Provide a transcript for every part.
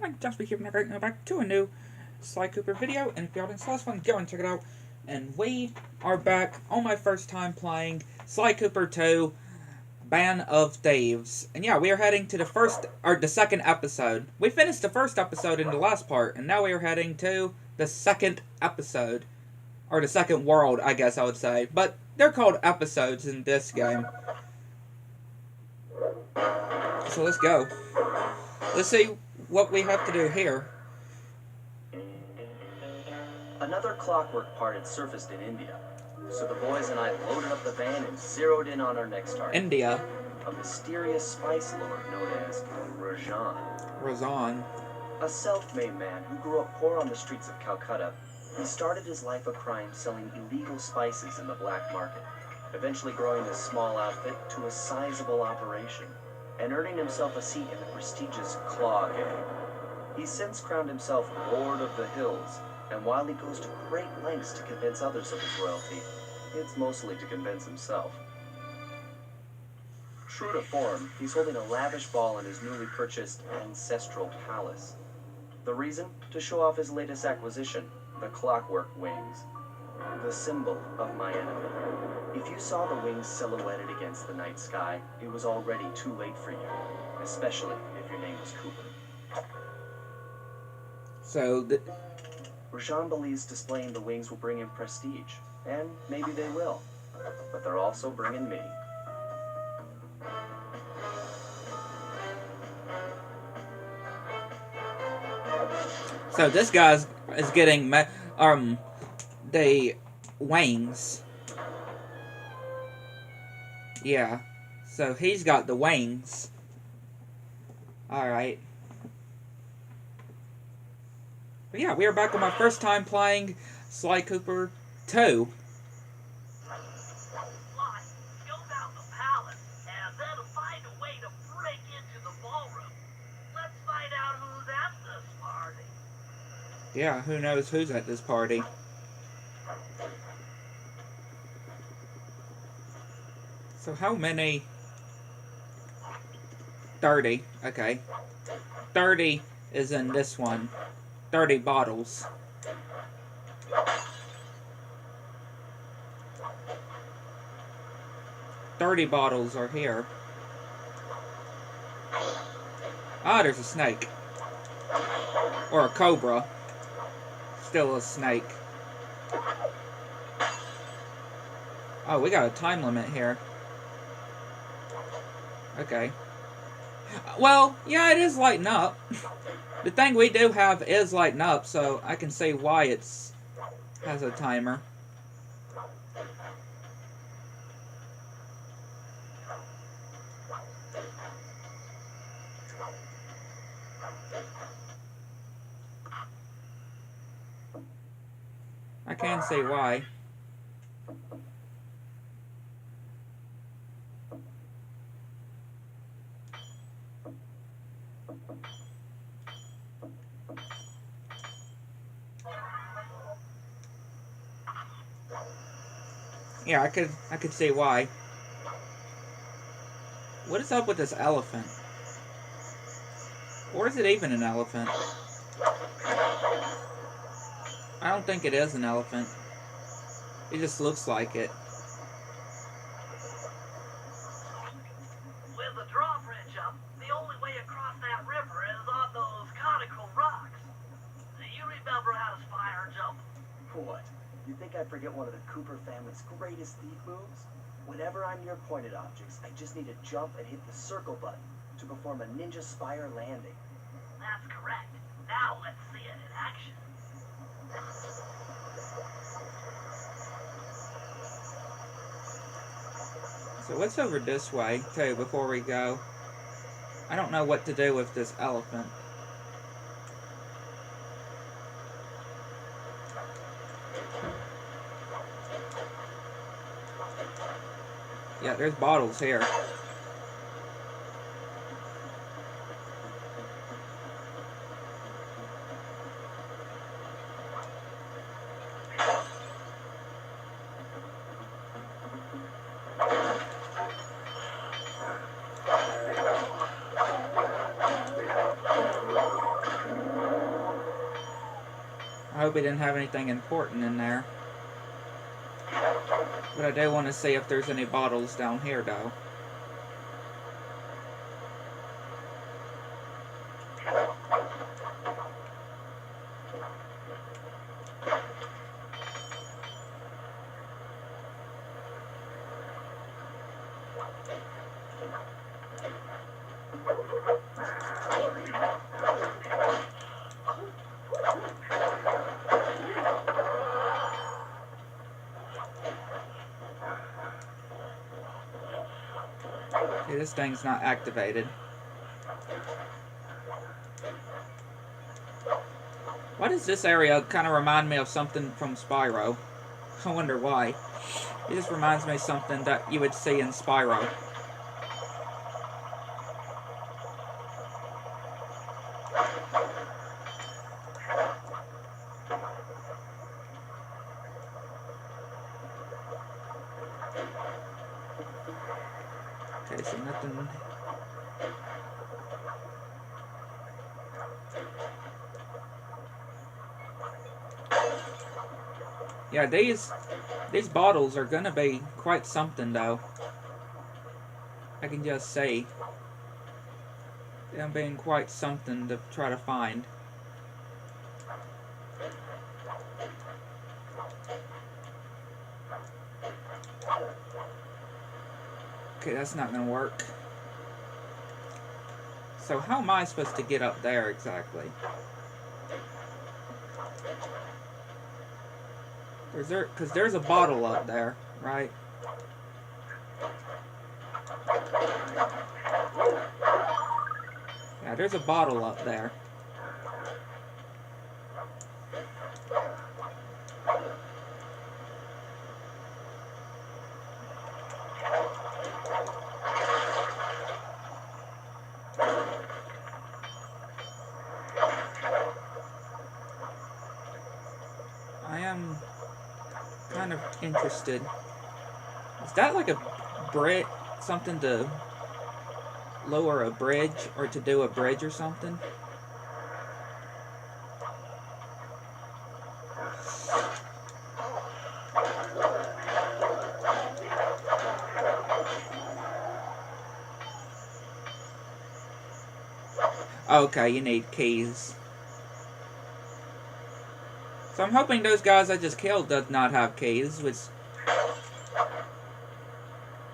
I'm just be giving a back to a new Sly Cooper video, and if y'all didn't see this one, go and check it out. And we are back on my first time playing Sly Cooper 2, Band of Thieves. And yeah, we are heading to the second episode. We finished the first episode in the last part, and now we are heading to the second episode. Or the second world, I guess I would say. But they're called episodes in this game. So let's go. Let's see what we have to do here. Another clockwork part had surfaced in India, so the boys and I loaded up the van and zeroed in on our next target. India. A mysterious spice lord known as Rajan. Razan. A self-made man who grew up poor on the streets of Calcutta. He started his life of crime selling illegal spices in the black market, eventually growing his small outfit to a sizable operation, and earning himself a seat in the prestigious Claw Gang. He's since crowned himself Lord of the Hills, and while he goes to great lengths to convince others of his royalty, it's mostly to convince himself. True to form, he's holding a lavish ball in his newly purchased ancestral palace. The reason? To show off his latest acquisition, the clockwork wings. The symbol of my enemy. If you saw the wings silhouetted against the night sky, it was already too late for you, especially if your name was Cooper. So, Rajan believes displaying the wings will bring him prestige, and maybe they will, but they're also bringing me. So this guy is getting the wings. Yeah. So he's got the wings. Alright. But yeah, we are back on my first time playing Sly Cooper 2. Yeah, who knows who's at this party. So how many? 30. Okay. 30 is in this one. 30 bottles. $30 bottles are here. Ah, there's a snake. Or a cobra. Still a snake. Oh, we got a time limit here. Okay. Well, yeah, it is lighting up. The thing we do have is lighting up, so I can see why it's has a timer. I can see why. Yeah, I could see why. What is up with this elephant? Or is it even an elephant? I don't think it is an elephant. It just looks like it. With the drawbridge up, the only way across that river is on those conical rocks. Do you remember how to spire jump? What? You think I'd forget one of the Cooper family's greatest thief moves? Whenever I'm near pointed objects, I just need to jump and hit the circle button to perform a ninja spire landing. That's correct. Now let's see it in action. So what's over this way, too, before we go? I don't know what to do with this elephant. Yeah, there's bottles here. hope he didn't have anything important in there. But I do want to see if there's any bottles down here, though. Okay, this thing's not activated. Why does this area kind of remind me of something from Spyro? I wonder why. It just reminds me of something that you would see in Spyro. Okay, so nothing. Yeah, these bottles are gonna be quite something, though. I can just say them being quite something to try to find. Okay, that's not gonna work. So how am I supposed to get up there exactly? Because there's a bottle up there, right? Yeah, there's a bottle up there. I am kind of interested. Is that like a bridge, something to lower a bridge or to do a bridge or something? Okay, you need keys. So I'm hoping those guys I just killed does not have keys, which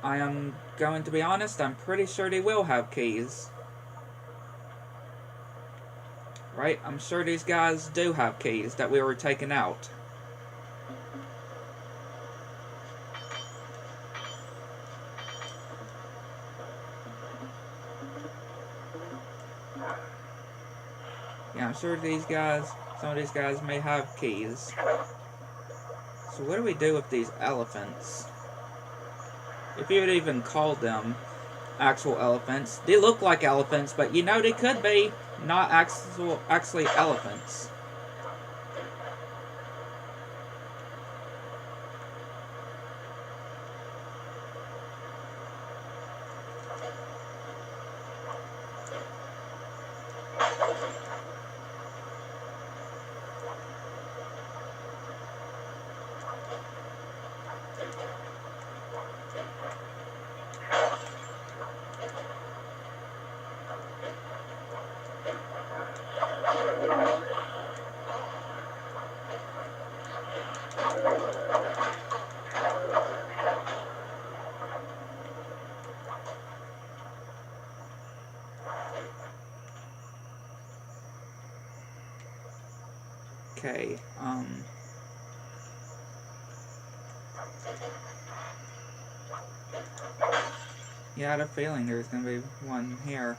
I am going to be honest, I'm pretty sure they will have keys. Right? I'm sure these guys do have keys that we were taking out. Yeah, I'm sure these guys, some of these guys may have keys. So what do we do with these elephants? If you would even call them actual elephants. They look like elephants, but you know they could be not actually elephants. Okay, yeah, I had a feeling there's gonna be one here.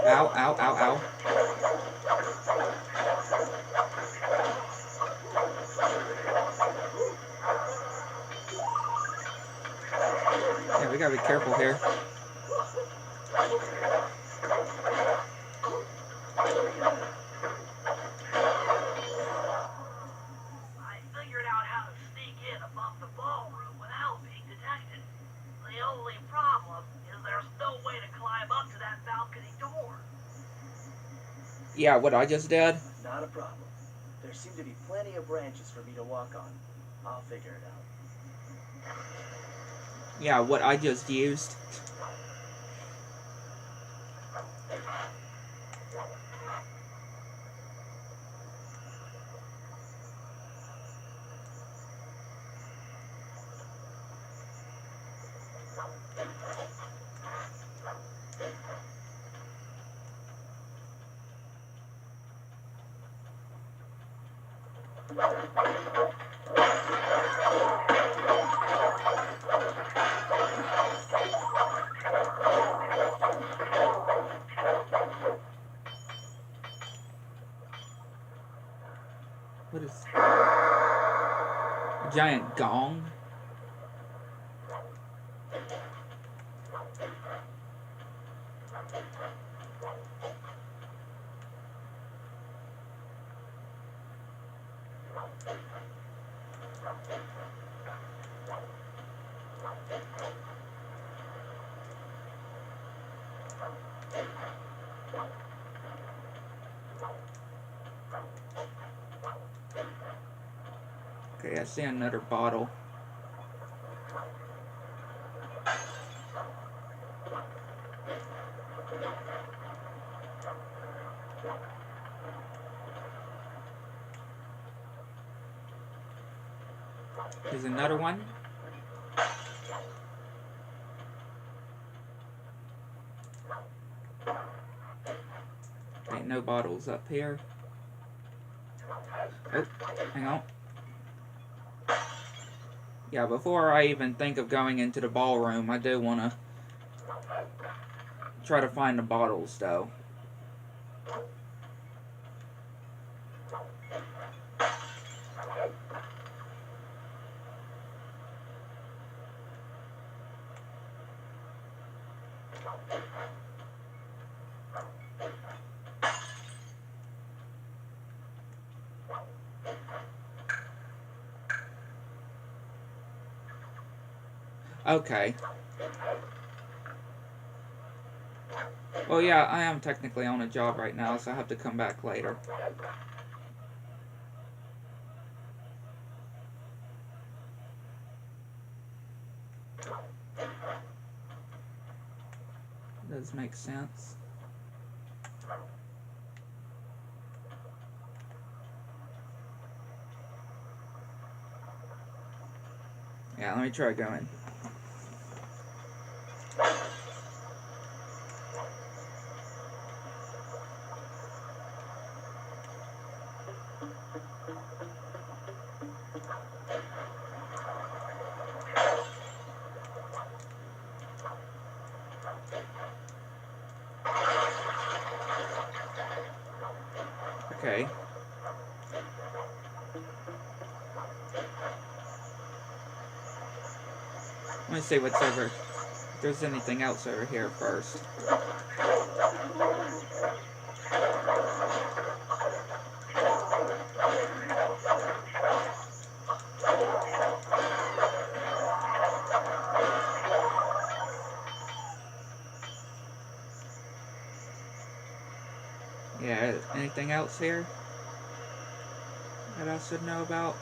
Ow, ow, ow, ow. Yeah, we gotta be careful here. I figured out how to sneak in above the ballroom without being detected. The only problem is there's no way to climb up to that balcony door. Yeah, what I just did? Not a problem. There seem to be plenty of branches for me to walk on. I'll figure it out. Yeah, what I just used. What is... a giant gong? Okay, I see another bottle. There's another one. Ain't no bottles up here. Oh, hang on. Yeah, before I even think of going into the ballroom, I do want to try to find the bottles, though. Okay. Well, yeah, I am technically on a job right now, so I have to come back later. Does make sense. Yeah, let me try going. Okay. Let me see what's over. If there's anything else over here first. Yeah, anything else here that I should know about?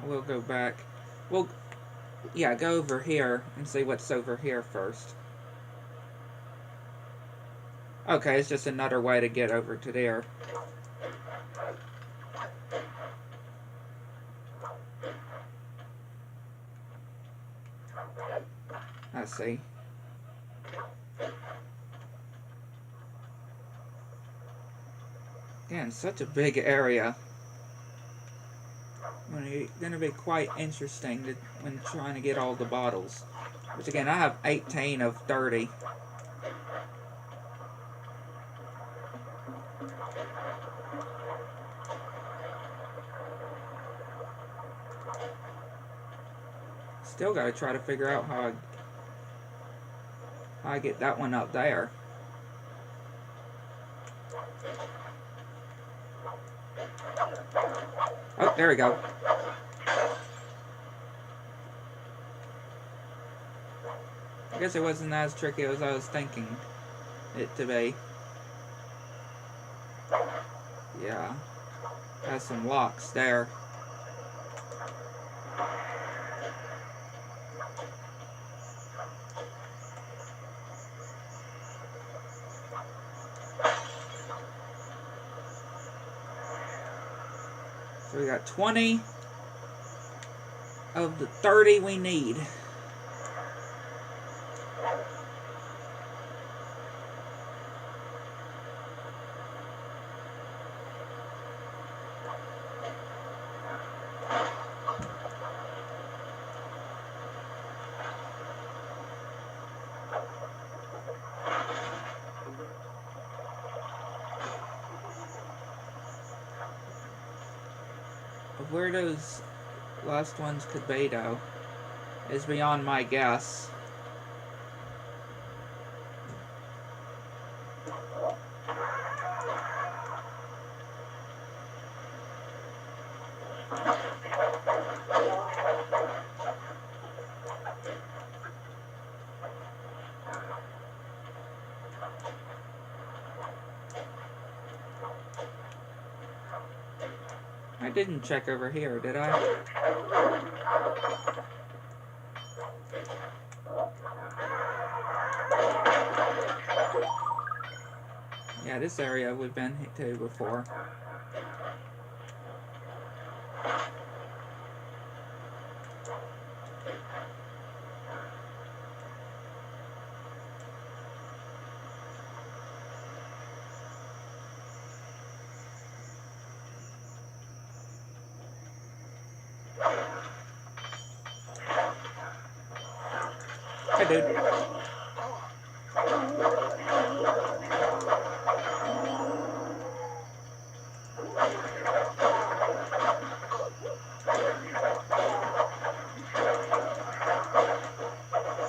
We'll go back. Well, yeah, go over here and see what's over here first. Okay, it's just another way to get over to there. I see. Again, such a big area. Gonna be quite interesting when trying to get all the bottles. Which again, I have 18 of 30. Still gotta try to figure out how I get that one up there. Oh, there we go. I guess it wasn't as tricky as I was thinking it to be. Yeah. Has some locks there. So we got 20 of the 30 we need. But where those last ones could be, though, is beyond my guess. I didn't check over here, did I? Yeah, this area we've been to before. Hi, dude.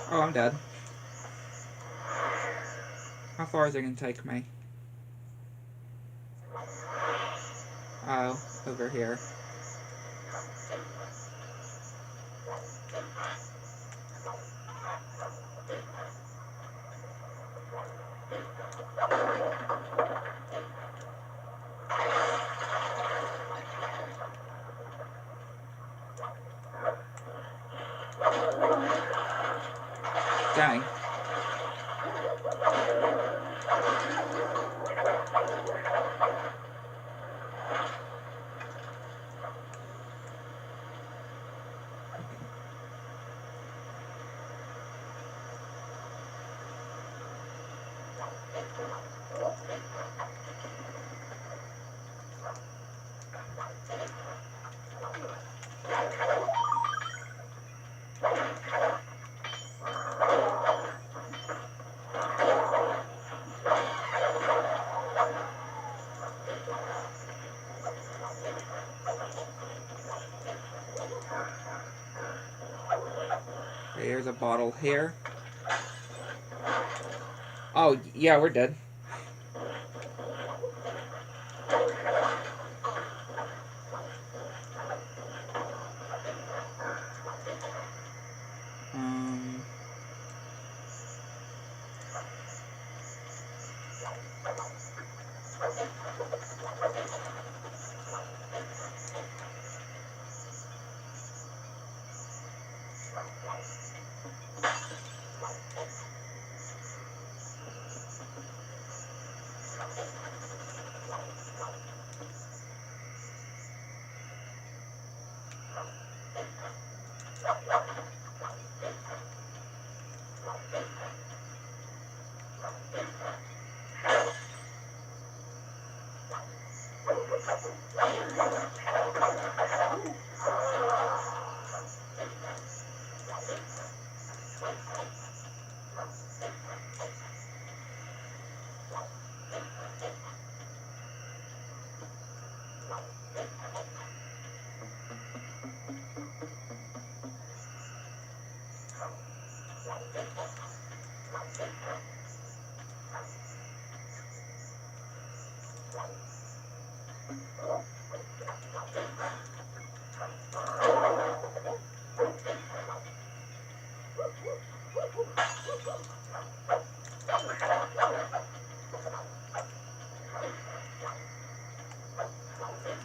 Oh, I'm dead. How far is it going to take me? Oh, over here. Dang. Here's a bottle here. Oh, yeah, we're dead.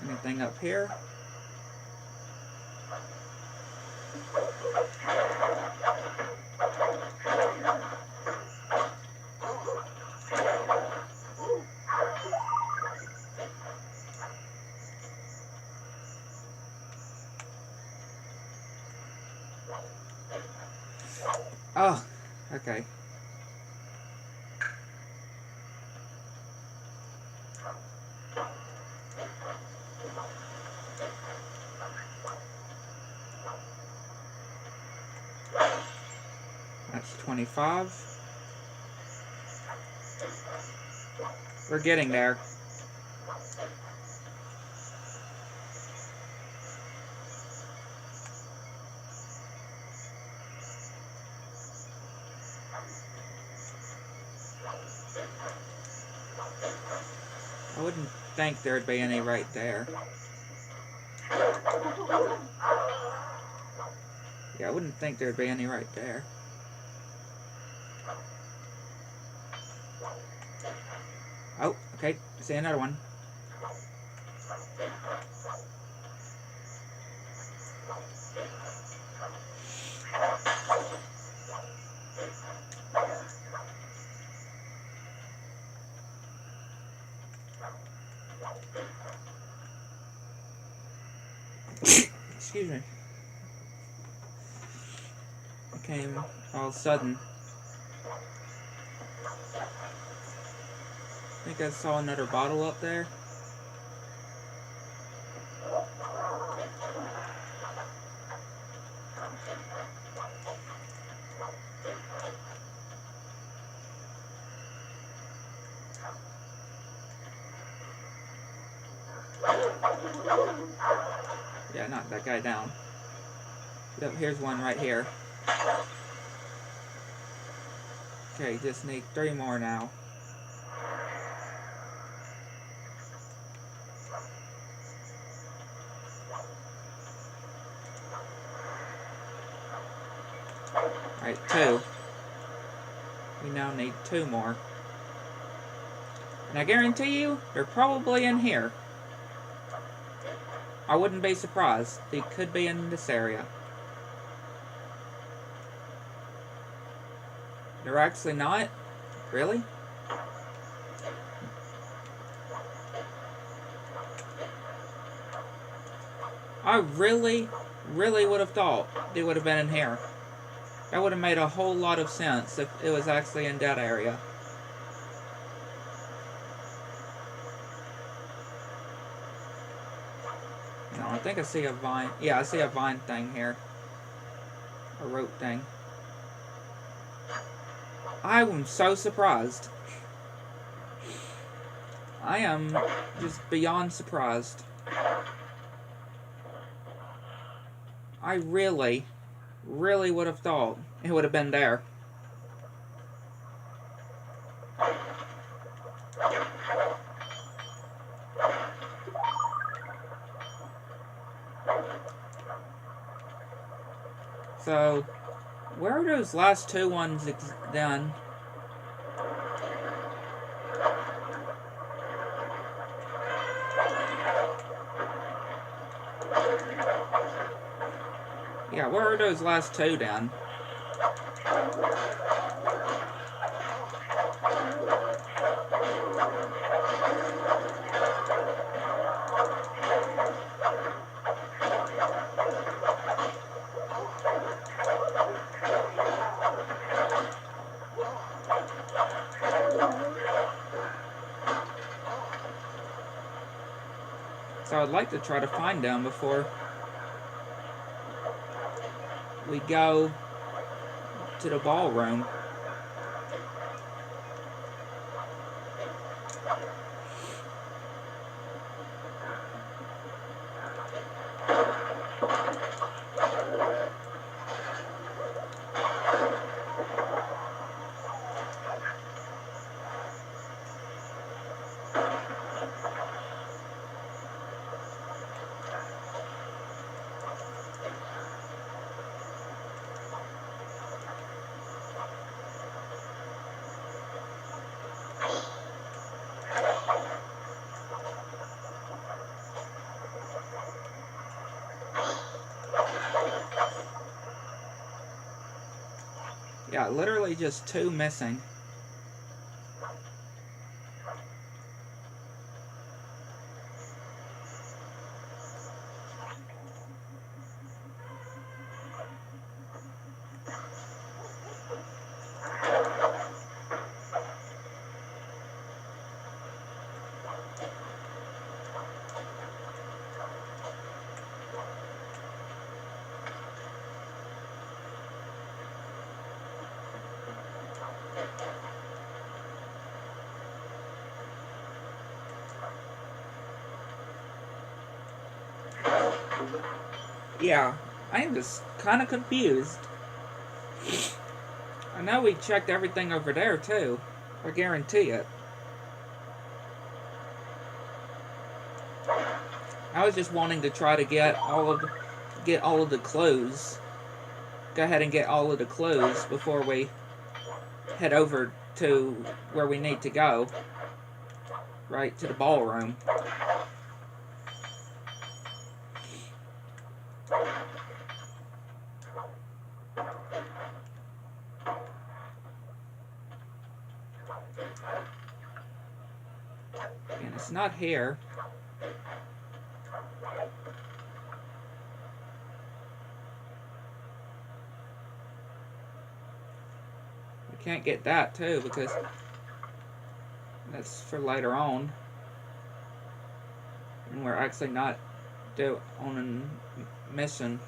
Anything up here? Oh, okay. That's 25. We're getting there. I wouldn't think there'd be any right there. Yeah, I wouldn't think there'd be any right there. Oh, okay. I see another one. Excuse me. It came all of a sudden. I think I saw another bottle up there. Yeah, knock that guy down. Yep, here's one right here. Okay, just need 3 more now. Alright, 2. We now need 2 more. And I guarantee you, they're probably in here. I wouldn't be surprised. They could be in this area. They're actually not? Really? I really would have thought they would have been in here. That would have made a whole lot of sense if it was actually in that area. No, I think I see a vine. Yeah, I see a vine thing here. A rope thing. I am so surprised. I am just beyond surprised. I really would have thought it would have been there. So, where are those last 2 ones done? Yeah, where are those last 2 done? So I'd like to try to find them before we go to the ballroom. Yeah, literally just 2 missing. Yeah, I am just kind of confused. I know we checked everything over there too. I guarantee it. I was just wanting to try to get all of the clues. Go ahead and get all of the clues before we head over to where we need to go. Right to the ballroom. And it's not here. We can't get that too because that's for later on. And we're actually not on a mission.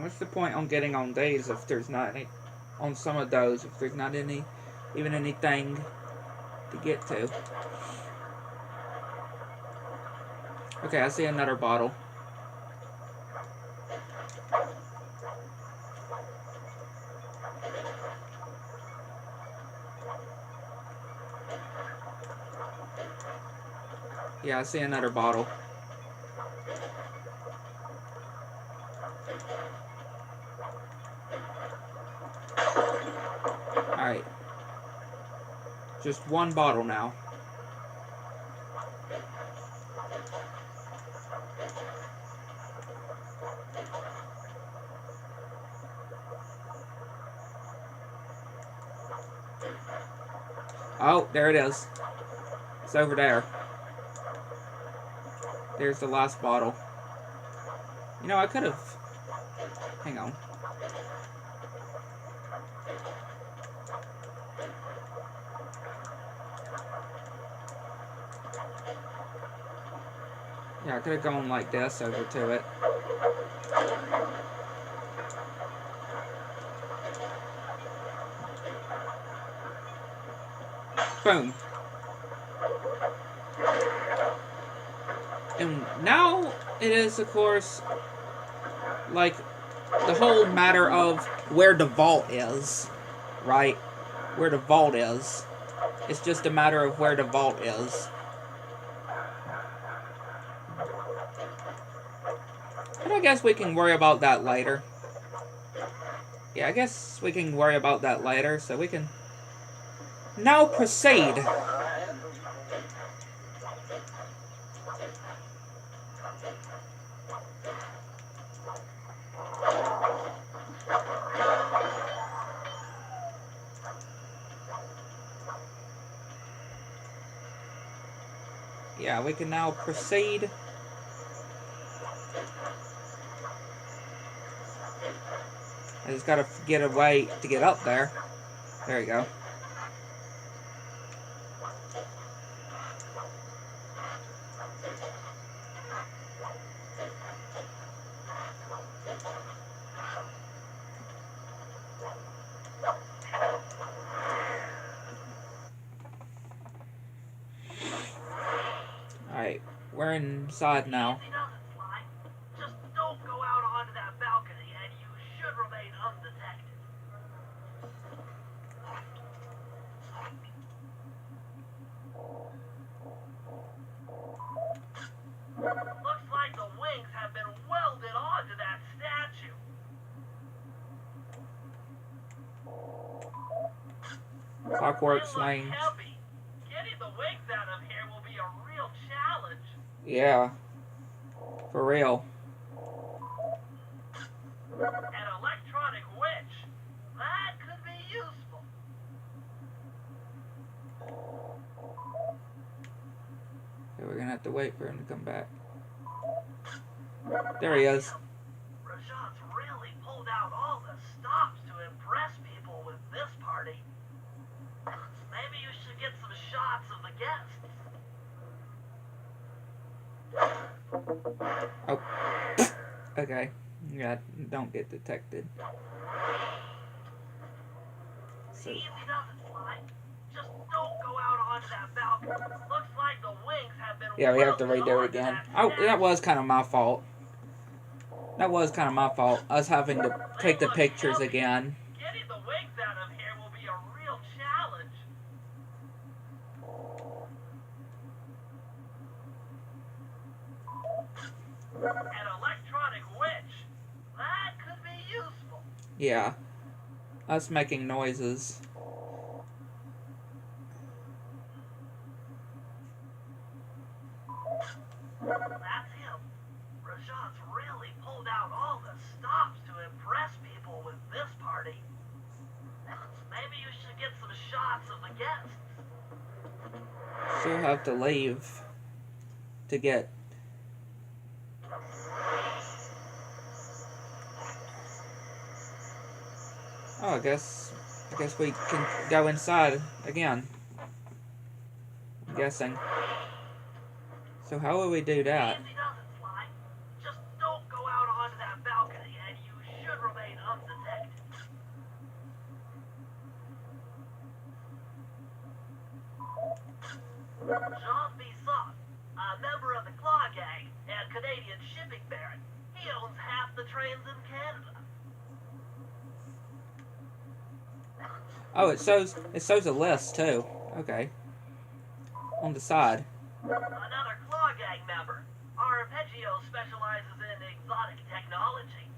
What's the point on getting on these if there's not any, on some of those, if there's not any, even anything to get to? Okay, I see another bottle. Yeah, I see another bottle. Alright. Just one bottle now. Oh, there it is. It's over there. There's the last bottle. You know, I could have... Hang on. Yeah, I could have gone like this over to it. Boom. And now it is, of course, like the whole matter of where the vault is, right? Where the vault is. It's just a matter of where the vault is. But I guess we can worry about that later. Yeah, I guess we can worry about that later, so we can now proceed. Yeah, we can now proceed. I just gotta get a way to get up there. There you go. Alright, we're inside now. Easy does it, Sly. Just don't go out onto that balcony and you should remain undetected. Looks like the wings have been welded onto that statue. Clockwork They look swings. heavy. Getting the wings out of here will be a real challenge. Yeah. For real. An electronic witch. That could be useful. Okay, we're gonna have to wait for him to come back. There he is. Rajat's really pulled out all the stops to impress people with this party. Maybe you should get some shots of the guests. Oh. Okay. Yeah, don't get detected. So, Easy doesn't fly. Just don't go out onto that balcony. Looks like the wings have been yeah, we have to welded redo it onto again. that Oh, statue. that was kind of my fault. That was kind of my fault. Us having to take the pictures again. Getting the wings out of here will be a real challenge. An electronic witch. That could be useful. Yeah. Us making noises. That's him. Rajat's really pulled out all the stops to impress people with this party. Maybe you should get some shots of the guests. She'll have to leave to get. Oh, I guess we can go inside again. I'm guessing. So how will we do that? Easy doesn't fly. Just don't go out onto that balcony and you should remain undetected. Jean Bisson, a member of the Claw Gang and Canadian shipping baron. He owns half the trains in Canada. Oh, it shows a list too. Okay. On the side. Another Claw Gang member. Arpeggio specializes in exotic technology.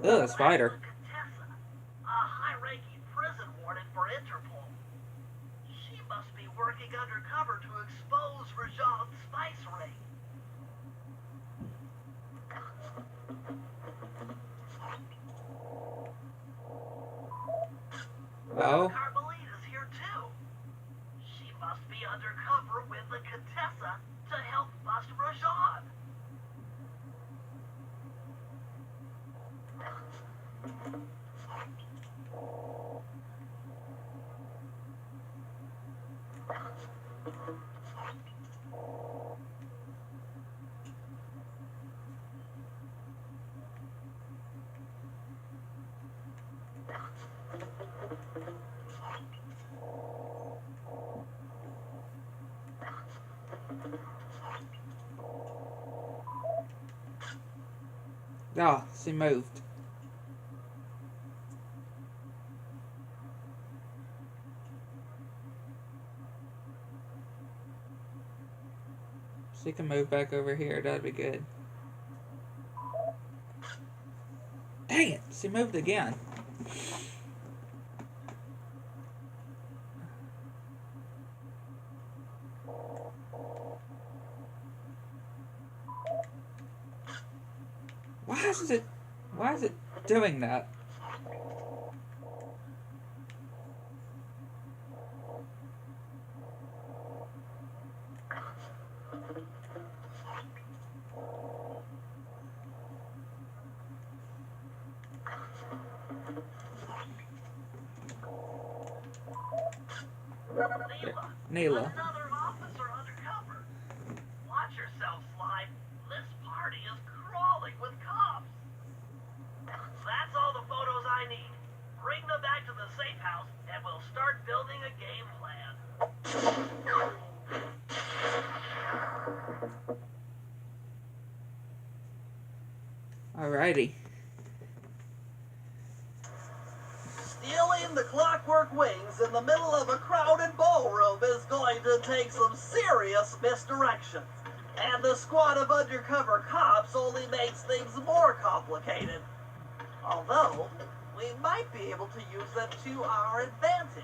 Ugh, a spider. Contessa, a high-ranking prison warden for Interpol. She must be working undercover to expose Rajan's spice ring. Oh. Carmelita's here too. She must be undercover with the Contessa to help bust Rajan. Ah, she moved. She can move back over here. That'd be good. Dang it! She moved again. Why is it? Why is it doing that? Neela. Another officer undercover. Watch yourself, Slide. This party is crawling with cops. That's all the photos I need. Bring them back to the safe house, and we'll start building a game plan. Alrighty. Stealing the clockwork wings in the middle of a crowded ballroom is going to take some serious misdirection. And the squad of undercover cops only makes things more complicated. Although, we might be able to use them to our advantage.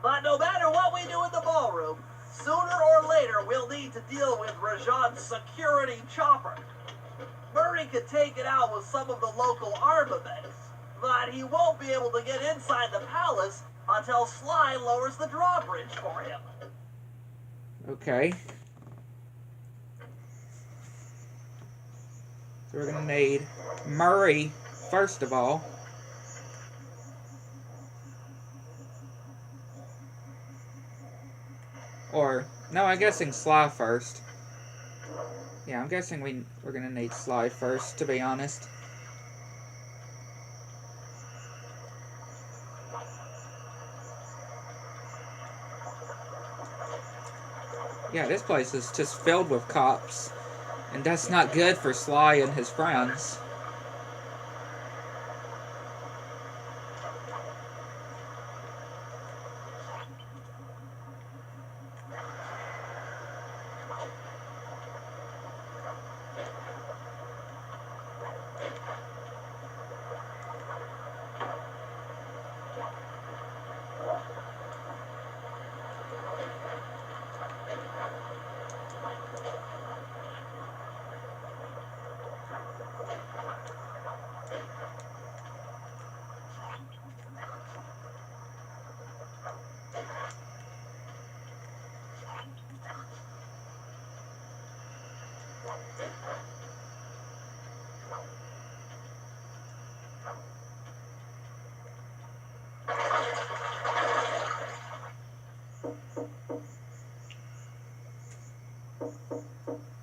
But no matter what we do in the ballroom, sooner or later we'll need to deal with Rajan's security chopper. Murray could take it out with some of the local armaments, but he won't be able to get inside the palace until Sly lowers the drawbridge for him. Okay. So we're gonna need Murray first of all. Or no, I'm guessing Sly first. Yeah, I'm guessing we're gonna need Sly first, to be honest. Yeah, this place is just filled with cops. And that's not good for Sly and his friends.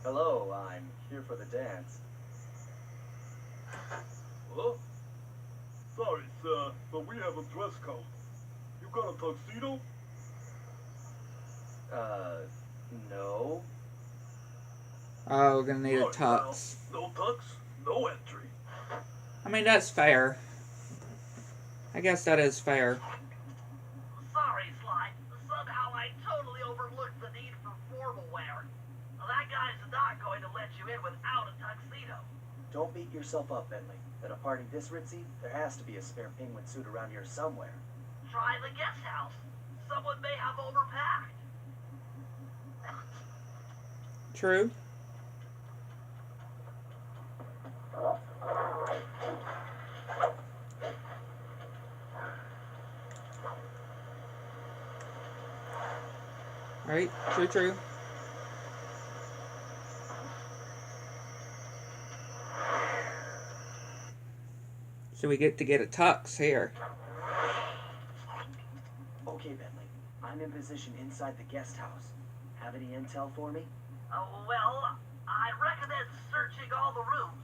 Hello, I'm here for the dance. Hello? Sorry, sir, but we have a dress code. You got a tuxedo? No. Oh, we're gonna need a Sorry, tux. pal. No tux, no entry. I mean, that's fair. I guess that is fair. Sorry, Sly. Somehow I totally overlooked the need for formal wear. That guy's not going to let you in without a tuxedo. Don't beat yourself up, Bentley. At a party this ritzy, there has to be a spare penguin suit around here somewhere. Try the guest house. Someone may have overpacked. True. Right? True. So we get to get a tux here. Okay, Bentley. I'm in position inside the guest house. Have any intel for me? Well, I recommend searching all the rooms.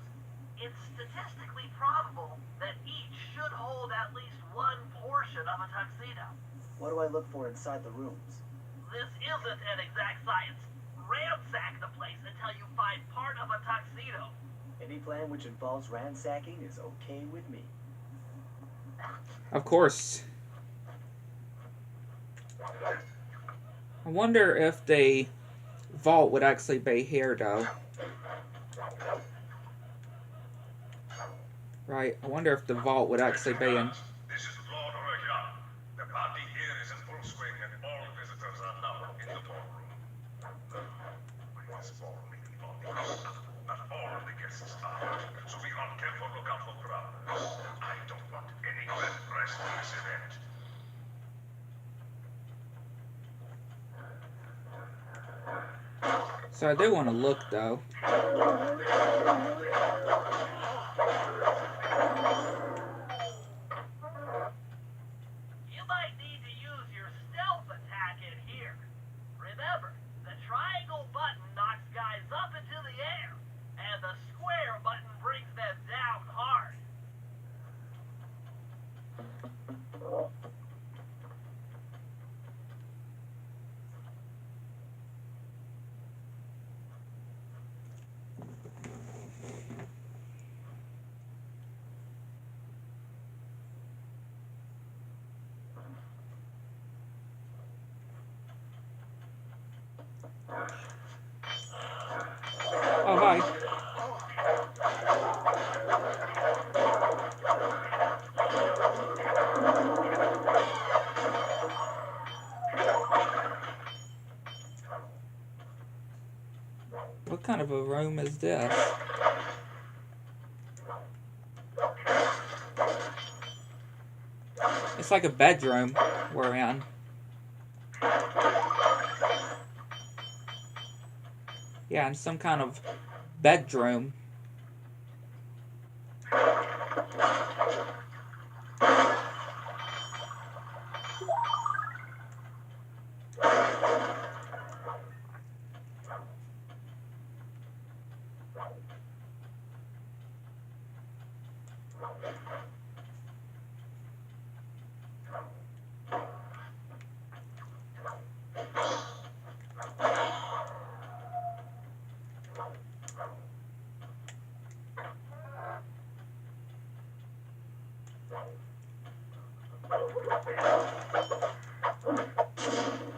It's statistically probable that each should hold at least one portion of a tuxedo. What do I look for inside the rooms? This isn't an exact science. Ransack the place until you find part of a tuxedo. Any plan which involves ransacking is okay with me. Of course. I wonder if the vault would actually be here, though. Right, I wonder if the vault would actually be in. This is Lord Rajan. The party here is in full swing and all visitors are now in the ballroom. By this ballroom, we mean all the guests, not all of the guests are. So I do want to look though. You might need to use your stealth attack in here. Remember, the triangle button knocks guys up into the air, and the square button brings them down hard. Oh, hi. What kind of a room is this? It's like a bedroom we're in. Yeah, in some kind of bedroom.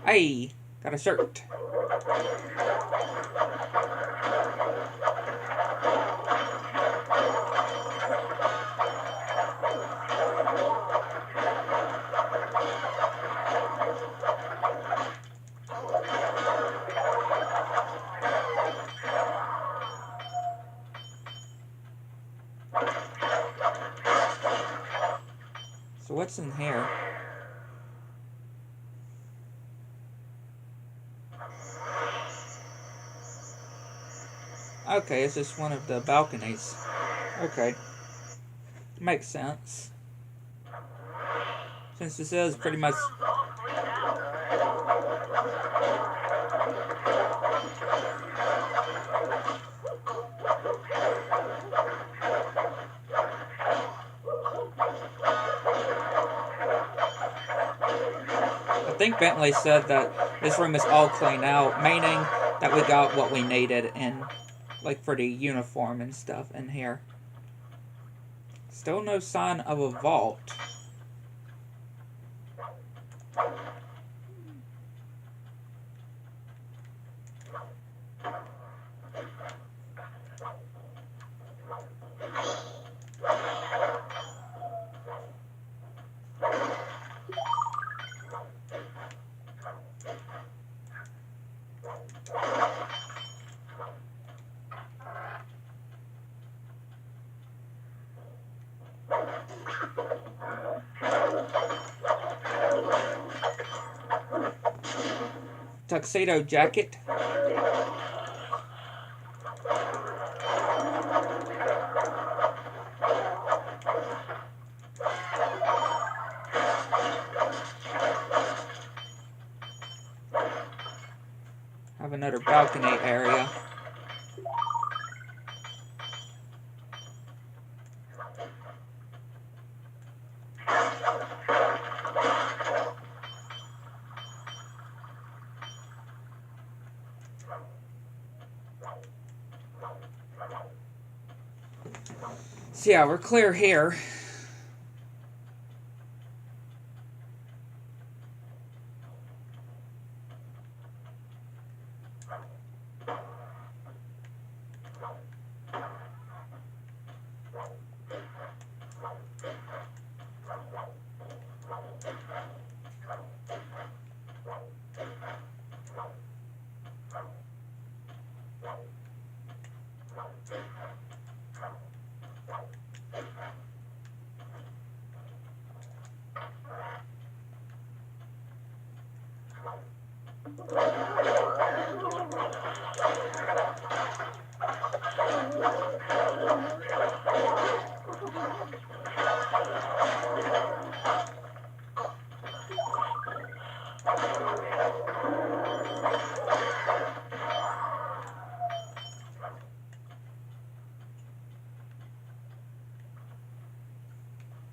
Hey, got a shirt. So what's in here? Okay, it's just one of the balconies. Okay. Makes sense. Since this is pretty much... This room's all cleaned out. I think Bentley said that this room is all cleaned out, meaning that we got what we needed in, like, for the uniform and stuff in here. Still no sign of a vault. Tuxedo jacket. Have another balcony area. So yeah, we're clear here.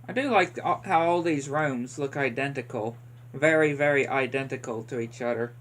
I do like how all these rooms look identical. Very, very identical to each other.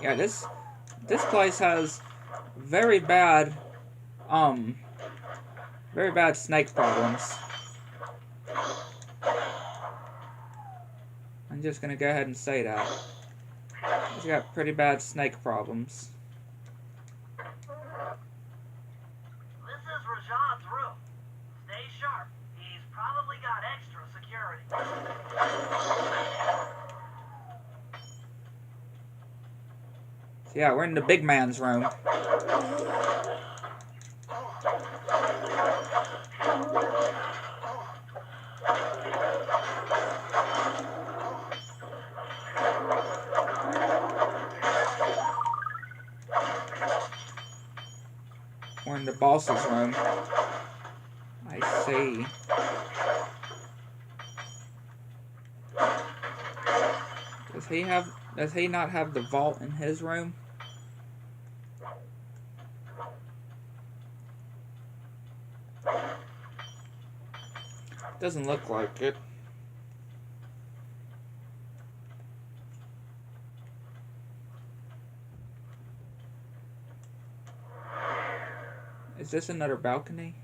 Yeah, this place has very bad very bad snake problems. I'm just gonna go ahead and say that. He's got pretty bad snake problems. This is Rajad's room. Stay sharp. He's probably got extra security. So yeah, we're in the big man's room. We're in the boss's room. I see. Does he not have the vault in his room? Doesn't look like it. Is this another balcony?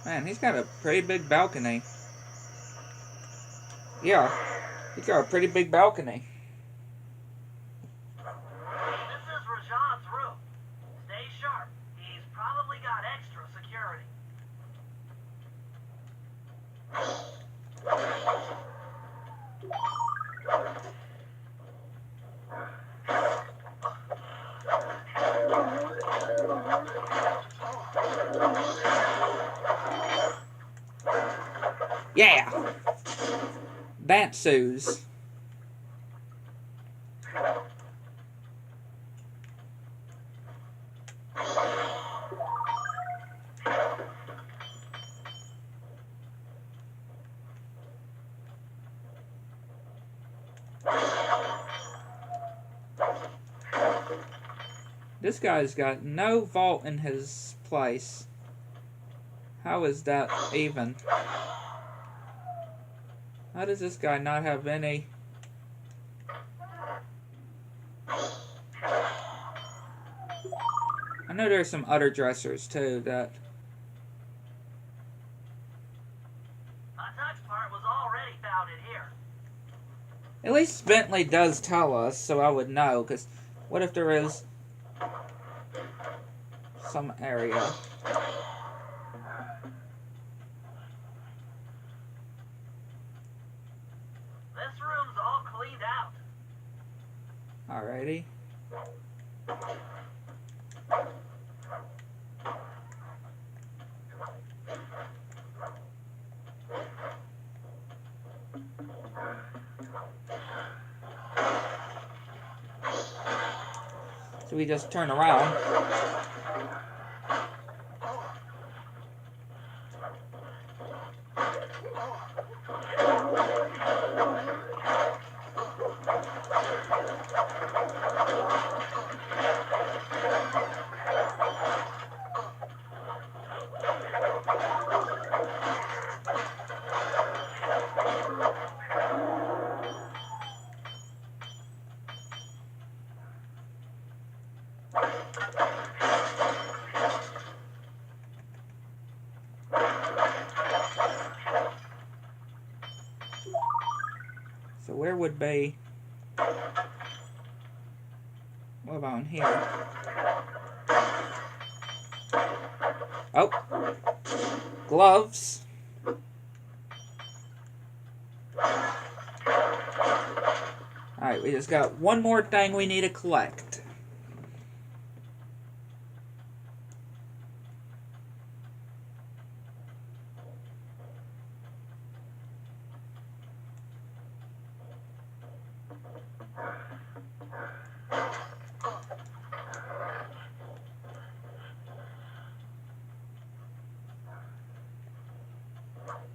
Man, he's got a pretty big balcony. Yeah, he's got a pretty big balcony. This is Rajad's room. Stay sharp. He's probably got extra security. Yeah! Bantsus. This guy's got no vault in his place. How is that even? How does this guy not have any? I know there's some other dressers too that. A touch part was already found in here. At least Bentley does tell us, so I would know. Because what if there is some area? This room's all cleaned out. Alrighty. So we just turn around. So where would be What about in here? Oh. Gloves. Alright, we just got one more thing we need to collect.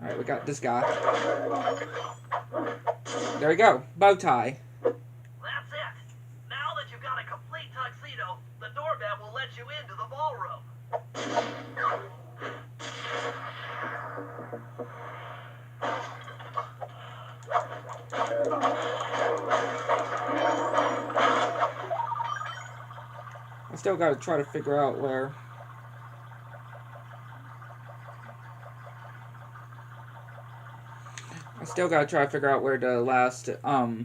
Alright, we got this guy. There we go. Bow tie. That's it. Now that you've got a complete tuxedo, the doorbell will let you into the ballroom. I still gotta try to figure out where... I still gotta try to figure out where the last, or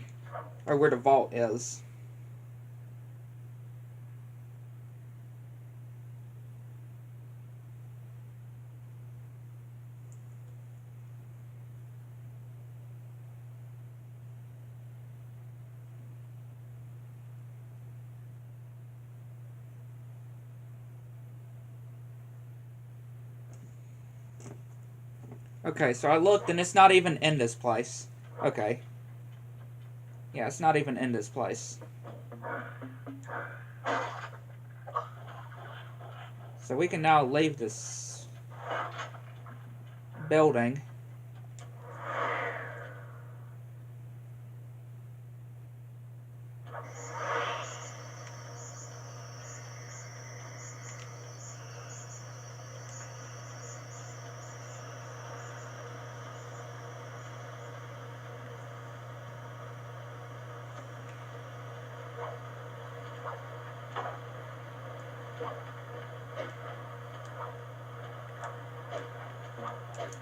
where the vault is. Okay, so I looked and it's not even in this place. Okay. Yeah, it's not even in this place. So we can now leave this building.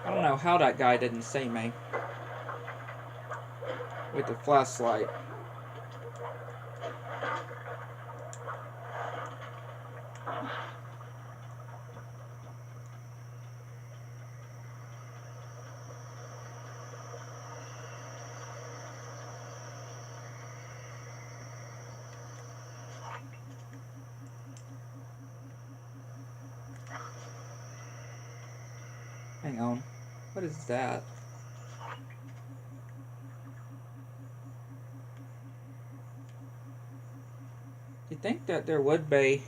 I don't know how that guy didn't see me with the flashlight. Hang on. What is that? You'd think that there would be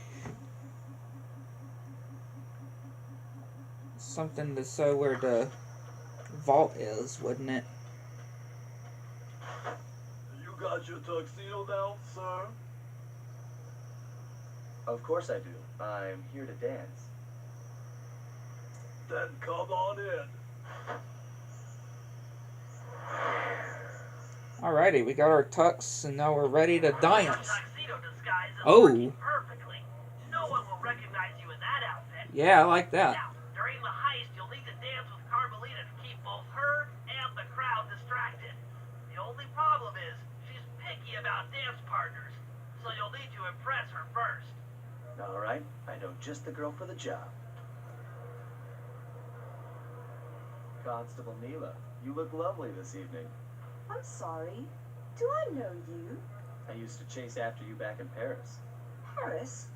something to show where the vault is, wouldn't it? You got your tuxedo now, sir? Of course I do. I'm here to dance. Then come on in. Alrighty, we got our tux and now we're ready to dance. Tuxedo disguise is Oh. working perfectly. No one will recognize you in that outfit. Yeah, I like that. Now, during the heist, you'll need to dance with Carmelita to keep both her and the crowd distracted. The only problem is, she's picky about dance partners, so you'll need to impress her first. All right, I know just the girl for the job. Constable Mila, you look lovely this evening. I'm sorry. Do I know you? I used to chase after you back in Paris. Paris?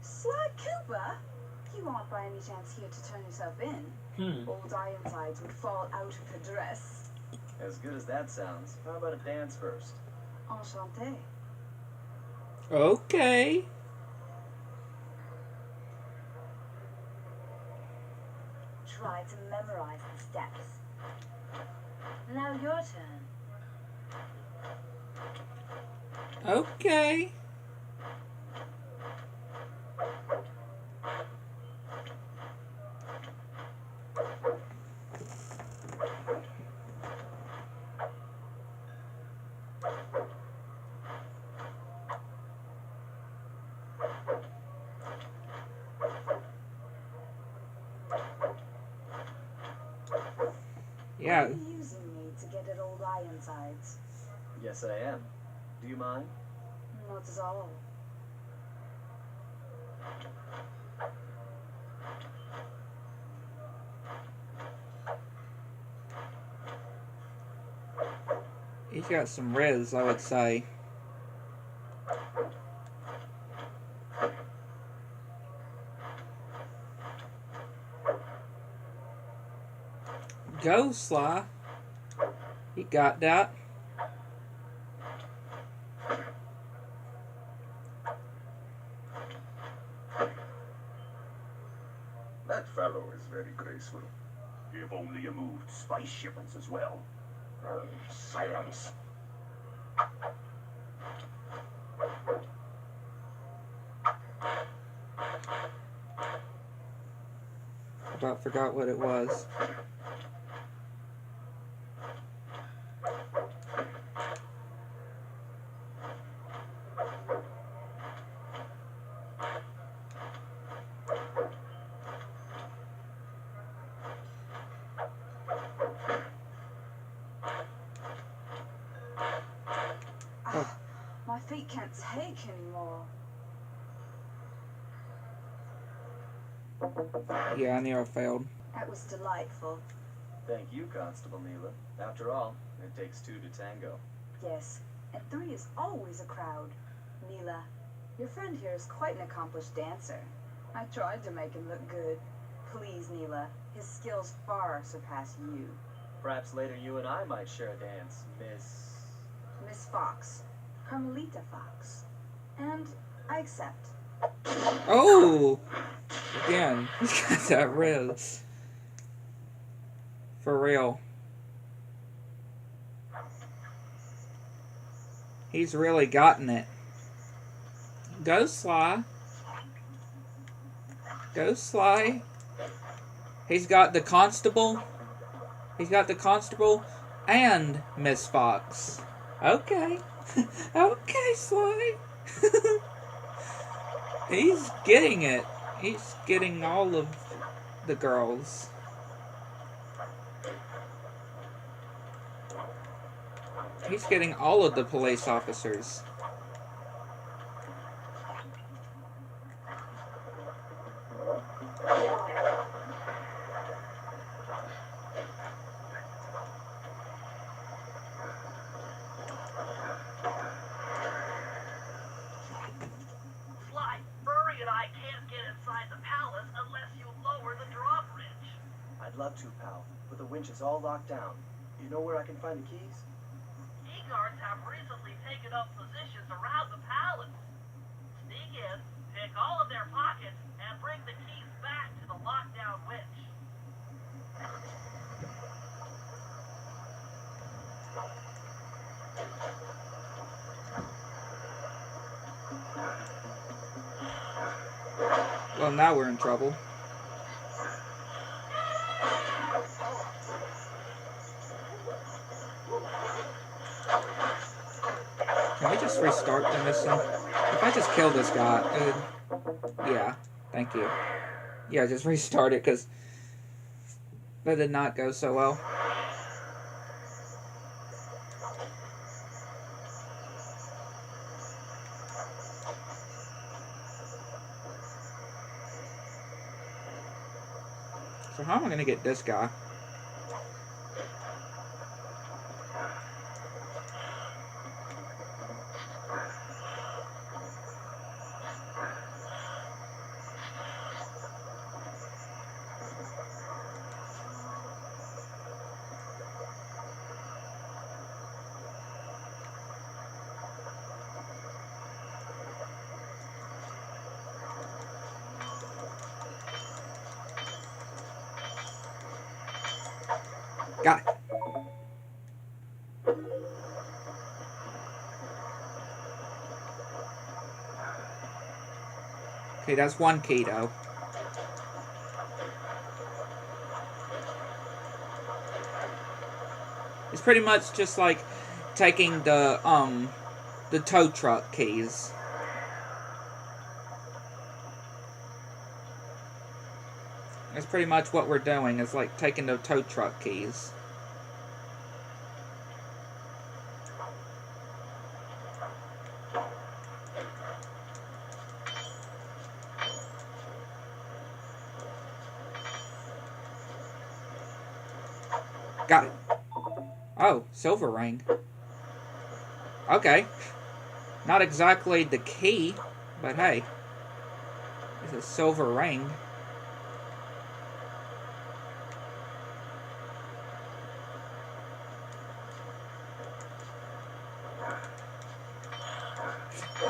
Sly Cooper? You aren't by any chance here to turn yourself in? Old Ironsides would fall out of her dress. As good as that sounds, how about a dance first? Enchanté. Okay. Try to memorize the steps. Now your turn. Okay. Yeah. Are you using me to get at old Ironsides? Yes, I am. Do you mind? Not at all. He's got some riz, I would say. Go, Sly. He got that. That fellow is very graceful. If only you moved spice shipments as well. Silence. About forgot what it was. My feet can't take anymore. Yeah, I knew I failed. That was delightful. Thank you, Constable Neela. After all, it takes two to tango. Yes, and three is always a crowd. Neela, your friend here is quite an accomplished dancer. I tried to make him look good. Please, Neela, his skills far surpass you. Perhaps later you and I might share a dance, Miss Fox. Carmelita Fox. And I accept. Oh! Again, he's got that riz. For real. He's really gotten it. Go, Sly. Go, Sly. He's got the constable. He's got the constable and Miss Fox. Okay. Okay, Sly. He's getting it. He's getting all of the girls. He's getting all of the police officers. Sly, Murray and I can't get inside the palace unless you lower the drawbridge. I'd love to, pal, but the winch is all locked down. You know where I can find the keys? E-guards have recently taken up positions around the palace. Sneak in, pick all of their pockets, and bring the keys back to the lockdown winch. Well, now we're in trouble. Can we just restart the mission? If I just kill this guy, yeah, thank you. Yeah, just restart it, because that did not go so well. So how am I going to get this guy? Got it. Okay, that's one key, though. It's pretty much just like taking the tow truck keys. That's pretty much what we're doing, is like taking the tow truck keys. Got it. Oh, silver ring. Okay. Not exactly the key, but hey. It's a silver ring.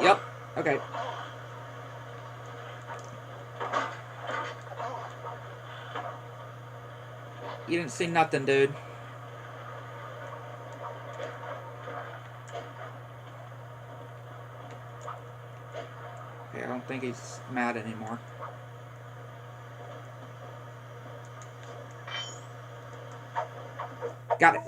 Yep. Okay. You didn't see nothing, dude. Okay, I don't think he's mad anymore. Got it.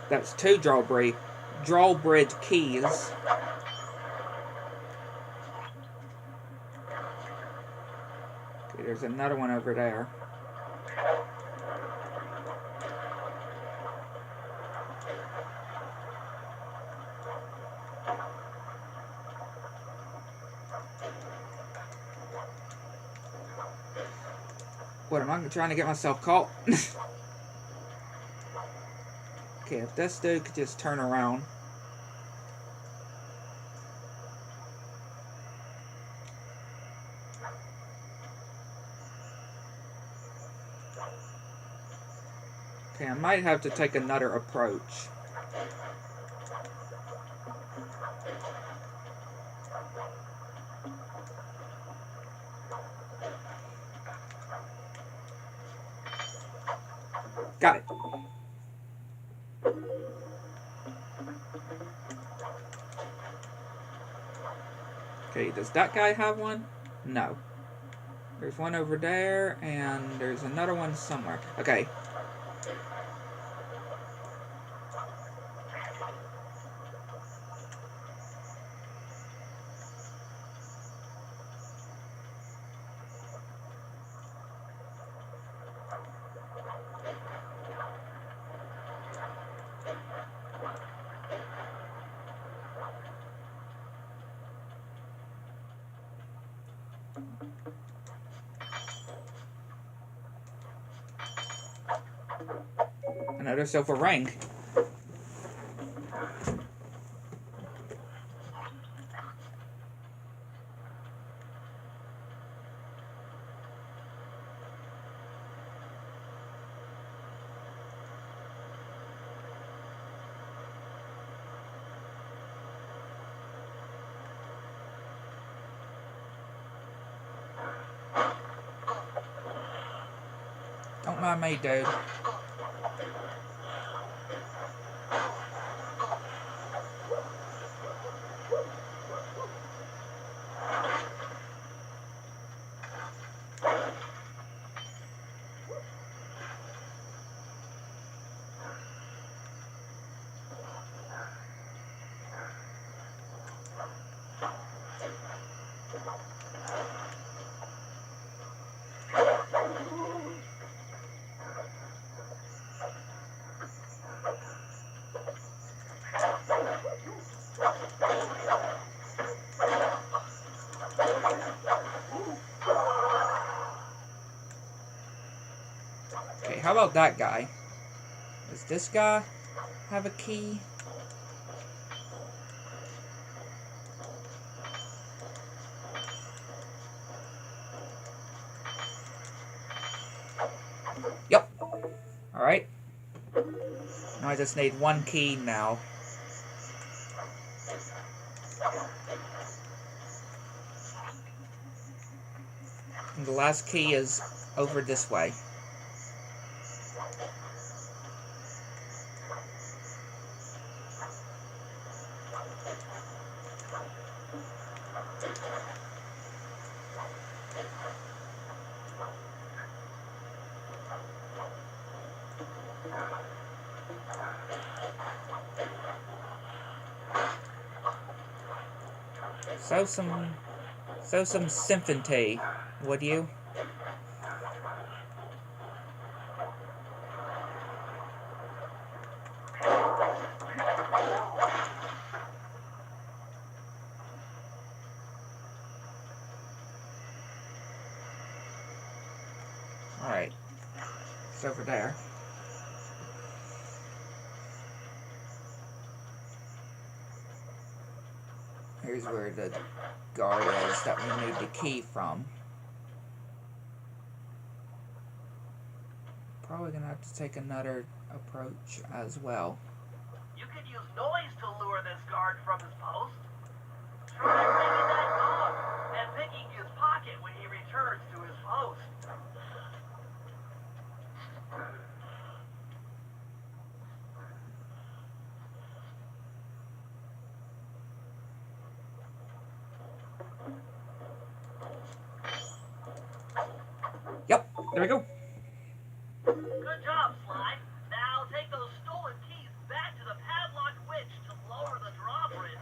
That's 2 drawbridge keys. Okay, there's another one over there. What, am I trying to get myself caught? Okay, if this dude could just turn around. Okay, I might have to take another approach. Got it. Okay, does that guy have one? No. There's one over there, and there's another one somewhere. Okay. Another silver ring. Don't mind me, dude. Okay, how about that guy? Does this guy have a key? Yep. Alright. Now I just need 1 key now. And the last key is over this way. Sow some symphony, would you? It's over there. Here's where the guard is that we need the key from. Probably gonna have to take another approach as well. You could use noise to lure this guard from his post. Try ringing that gong and picking his pocket when he returns to his post. Yep, there we go. Good job, Sly. Now take those stolen keys back to the padlock witch to lower the drawbridge.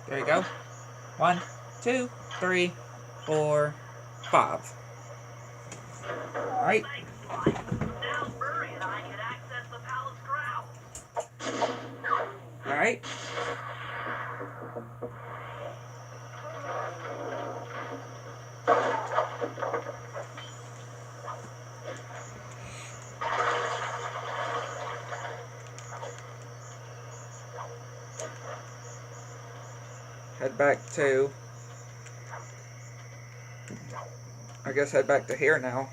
There you go. 1, 2, 3, 4, 5. Alright. Thanks, Sly. Now Murray and I can access the palace grounds. Alright. Head back to... I guess head back to here now.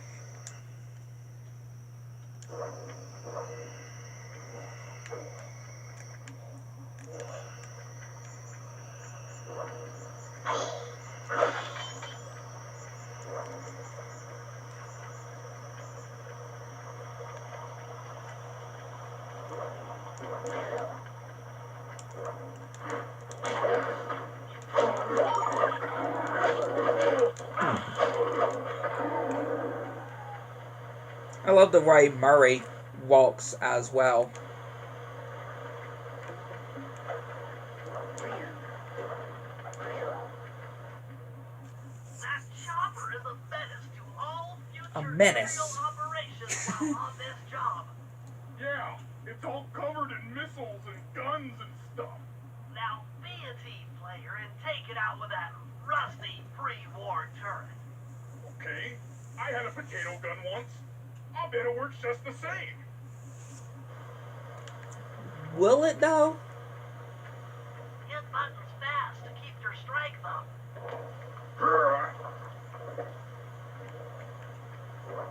I love the way Murray walks as well. That chopper is a menace to all future A menace. aerial operations while on this job. Yeah, it's all covered in missiles and guns and stuff. Now be a team player and take it out with that rusty pre-war turret. Okay, I had a potato gun once. I'll bet it works just the same. Will it though? Hit buttons fast to keep your strike up.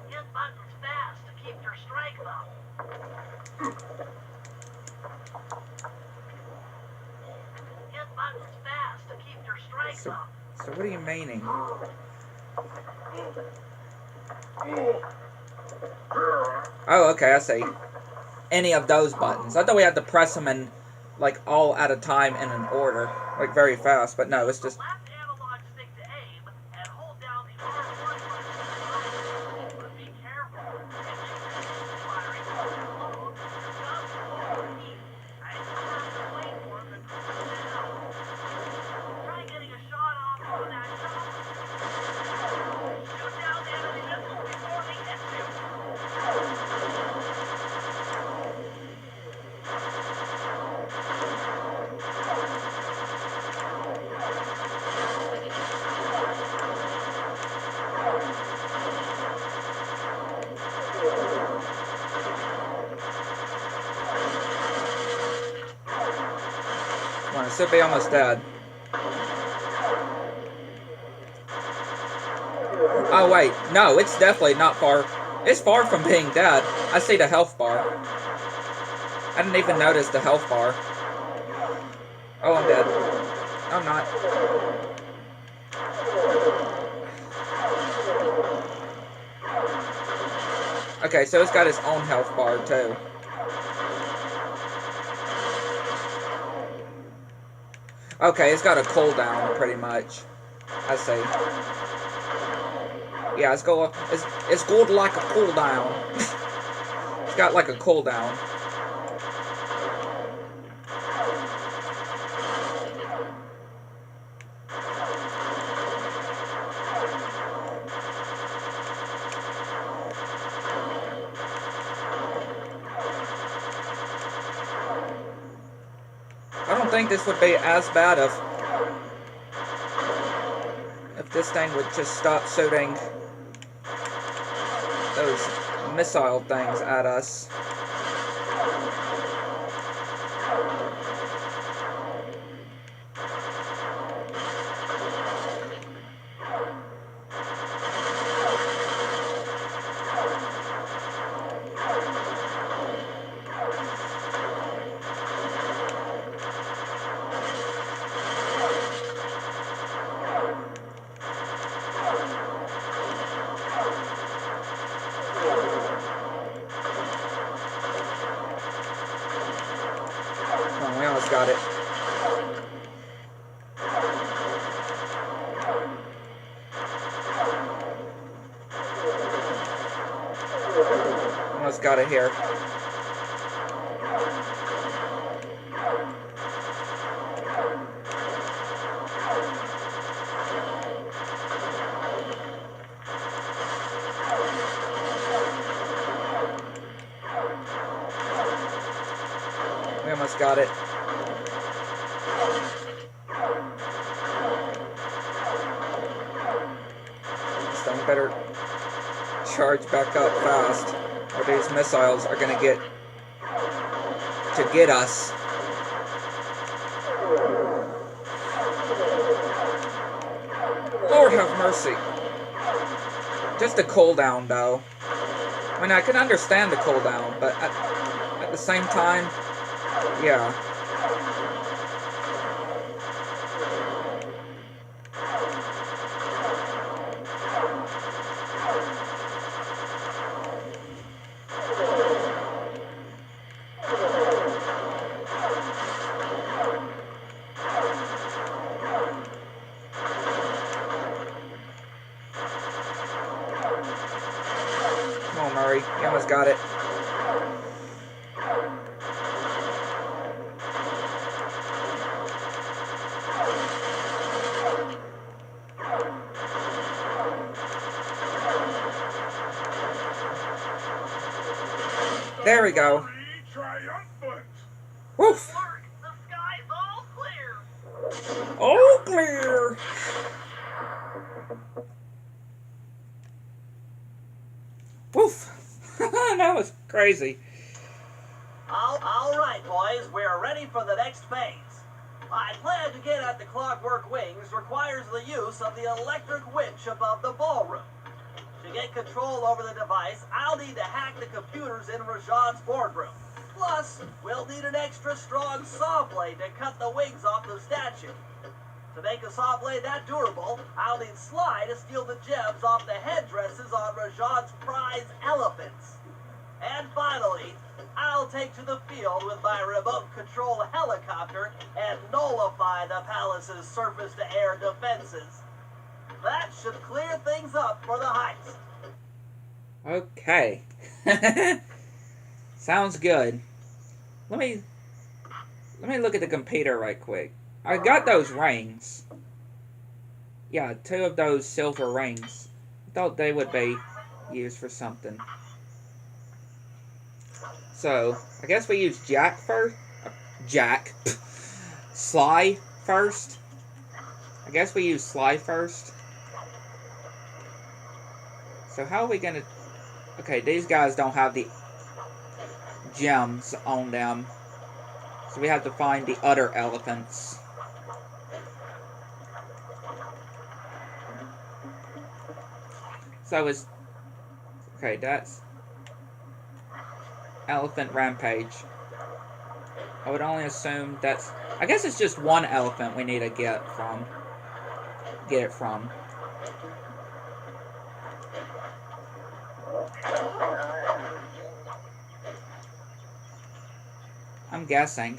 Hit buttons fast to keep your strike up. Hit buttons fast to keep your strike So, up. so what are you meaning? Oh, okay, I see. Any of those buttons. I thought we had to press them in, like, all at a time in an order. Like, very fast, but no, it's just... Left analog stick to aim and hold down the R1 button. But be careful. Firing slow, just hold the key. And you have to wait for him to cool down. Try getting a shot off on that shot. Shoot down the enemy missile before they hit you. Come on, it should be almost dead. Oh, wait. No, it's definitely not far. It's far from being dead. I see the health bar. I didn't even notice the health bar. Oh, I'm dead. I'm not. Okay, so it's got its own health bar, too. Okay, it's got a cooldown, pretty much. I see. Yeah, it's good like a cooldown. got like a cooldown. I don't think this would be as bad if this thing would just stop shooting those missile things at us. Oh, we almost got it. Almost got it here. We almost got it. This thing better charge back up fast, or these missiles are gonna get us. Lord have mercy. Just a cooldown, though. I mean, I can understand the cooldown, but at the same time, yeah. Come on, Murray. You almost got it. There we go. Triumphant! Woof! Mark, the sky's all clear. All clear! Woof! That was crazy. All right, boys, we're ready for the next phase. I plan to get at the Clockwork Wings requires the use of the electric winch above the ballroom. To get control over the device, I'll need to hack the computers in Rajan's boardroom. Plus, we'll need an extra strong saw blade to cut the wings off the statue. To make a saw blade that durable, I'll need Sly to steal the gems off the headdresses on Rajan's prize elephants. And finally, I'll take to the field with my remote control helicopter and nullify the palace's surface-to-air defenses. That should clear things up for the heist. Okay. Sounds good. Let me look at the computer right quick. I got those rings. Yeah, 2 of those silver rings. I thought they would be used for something. So, I guess we use Jack first. Sly first. I guess we use Sly first. So how are we gonna... Okay, these guys don't have the gems on them. So we have to find the other elephants. So it's... Okay, that's... Elephant Rampage. I would only assume that's... I guess it's just one elephant we need to get it from. I'm guessing.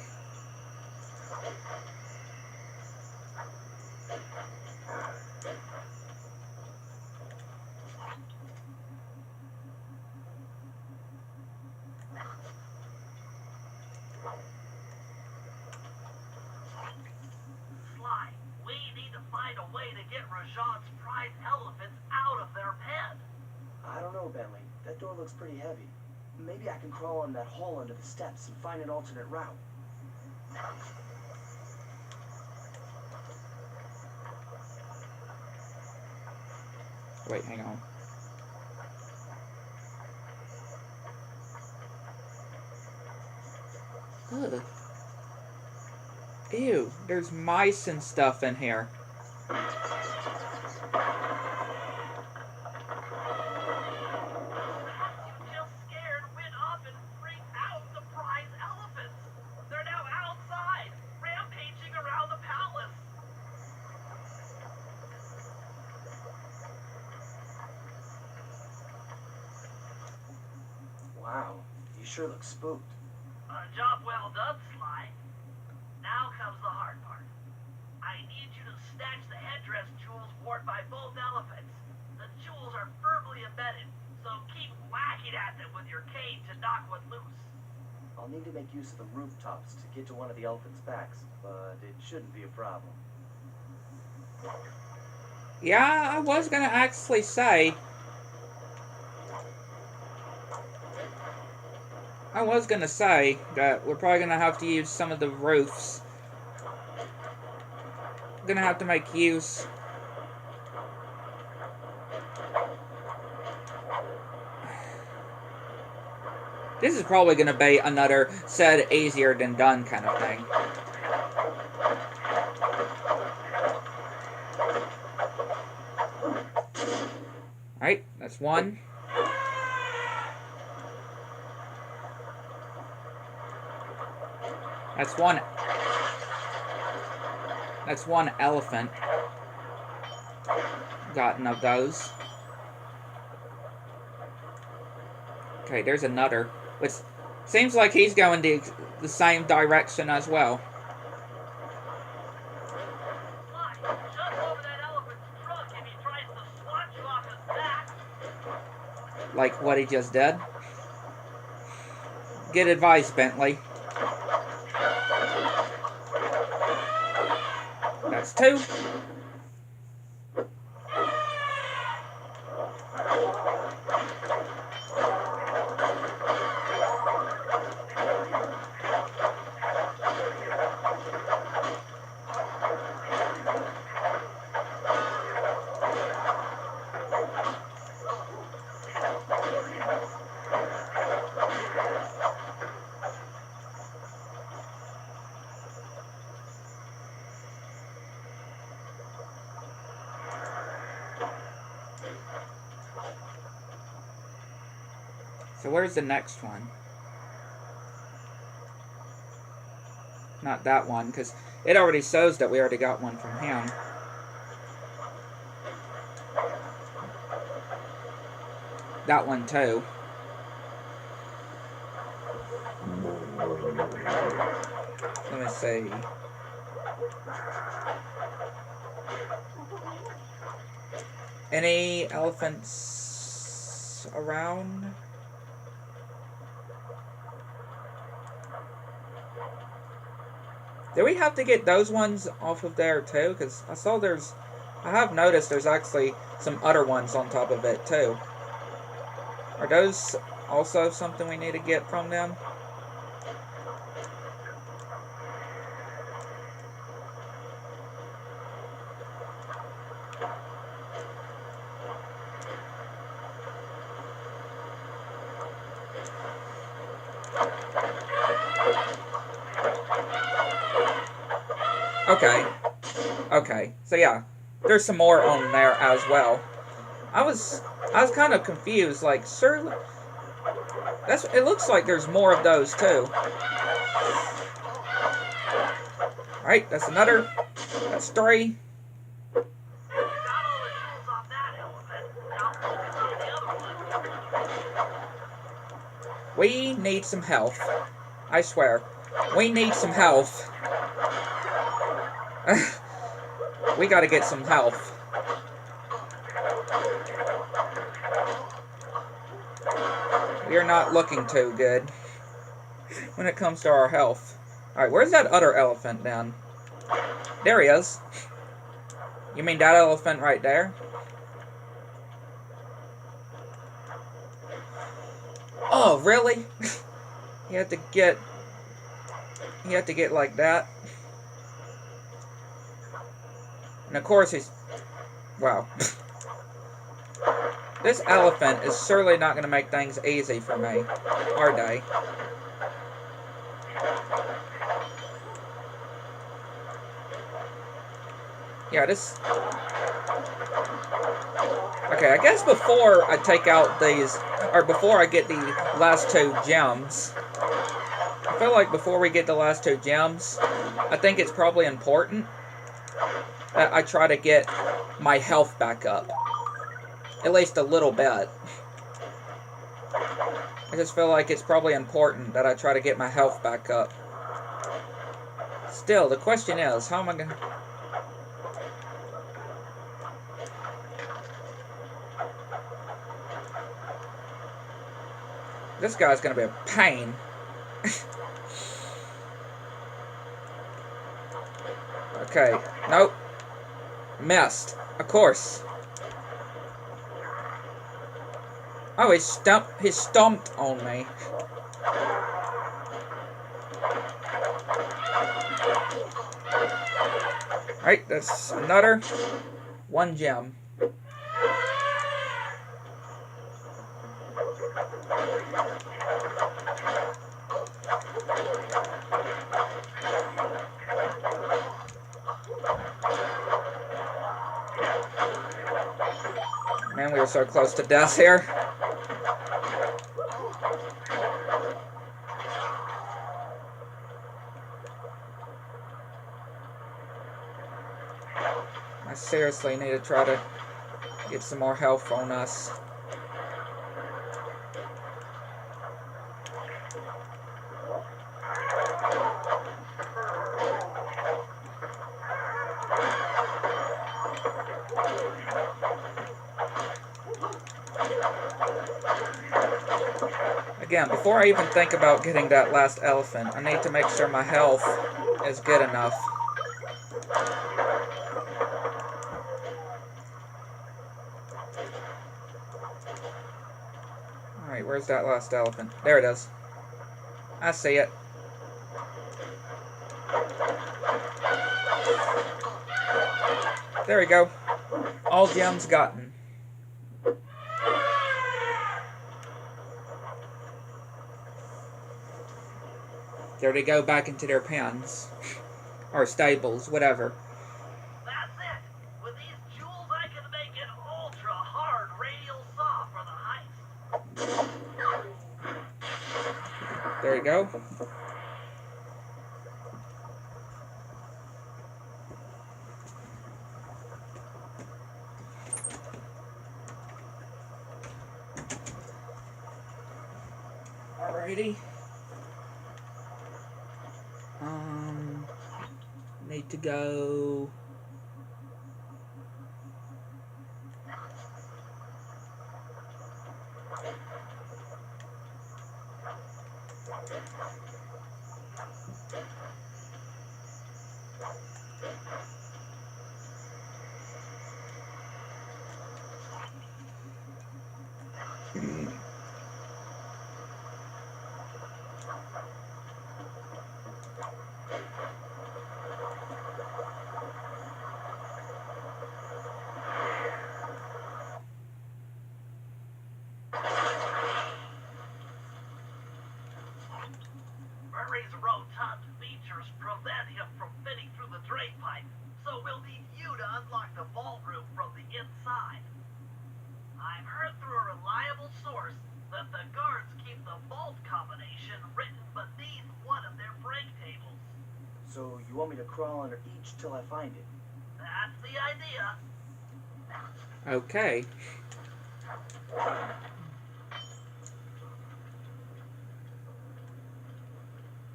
Sly, we need to find a way to get Rajan's prize elephants out of their pen. I don't know, Bentley. That door looks pretty heavy. Maybe I can crawl on that hole under the steps and find an alternate route. Wait, hang on. Ugh. Ew, there's mice and stuff in here. Wow, you sure look spooked. Job well done, Sly. Now comes the hard part. I need you to snatch the headdress jewels worn by both elephants. The jewels are firmly embedded, so keep whacking at them with your cane to knock one loose. I'll need to make use of the rooftops to get to one of the elephants' backs, but it shouldn't be a problem. Yeah, I was gonna actually say. That we're probably gonna have to use some of the roofs. Gonna have to make use. This is probably gonna be another said easier than done kind of thing. Alright, that's one. That's one elephant. Gotten of those. Okay, there's another. Which seems like he's going the same direction as well. Like what he just did. Good advice, Bentley. That's two. So where's the next one? Not that one, because it already shows that we already got one from him. That one too. Let me see. Any elephants around? Do we have to get those ones off of there too? Because I have noticed there's actually some other ones on top of it too. Are those also something we need to get from them? Okay. So yeah, there's some more on there as well. I was kind of confused. Like, surely it looks like there's more of those too. All right, that's another. That's three. We need some health. I swear, we need some health. We gotta get some health. We are not looking too good. when it comes to our health. Alright, where's that other elephant then? There he is. You mean that elephant right there? Oh, really? You have to get like that. And of course he's... Wow. This elephant is surely not going to make things easy for me, are they? Yeah, this... Okay, I guess before I take out these... Or before I get the last 2 gems... I feel like before we get the last 2 gems, I think it's probably important that I try to get my health back up. At least a little bit. I just feel like it's probably important that I try to get my health back up. Still, the question is, how am I gonna... This guy's gonna be a pain. Okay, nope. Missed. Of course. Oh, he stomped on me. Alright, that's another 1 gem. Man, we were so close to death here. I seriously need to try to get some more health on us. Again, before I even think about getting that last elephant, I need to make sure my health is good enough. Alright, where's that last elephant? There it is. I see it. There we go. All gems gotten. There they go back into their pens. Or stables, whatever. That's it. With these jewels, I can make an ultra-hard radial saw for the heist. There you go. Alrighty. Need to go... Murray's rotund features prevent him from fitting through the drain pipe, so we'll need you to unlock the vault room from the inside. I've heard through a reliable source that the guards keep the vault combination written beneath one of their break tables. So you want me to crawl under each till I find it? That's the idea. Okay.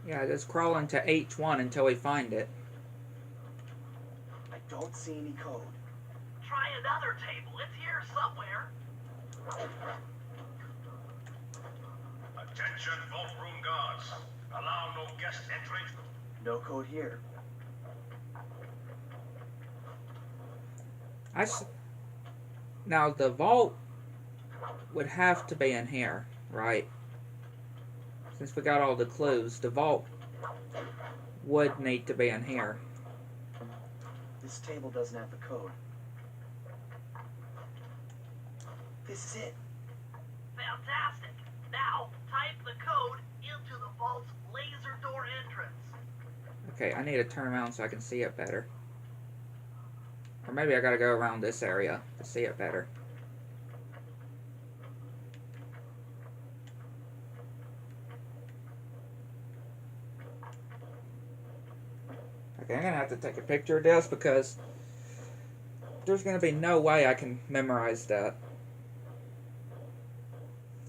Yeah, just crawl into H1 until we find it. I don't see any code. Try another table. It's here somewhere. Attention, vault room guards. Allow no guest entrance. No code here. Now the vault would have to be in here, right? Since we got all the clues, the vault would need to be in here. This table doesn't have the code. This is it. Fantastic. Now, type the code into the vault's laser door entrance. Okay, I need to turn around so I can see it better. Or maybe I gotta go around this area to see it better. Okay, I'm gonna have to take a picture of this because there's gonna be no way I can memorize that.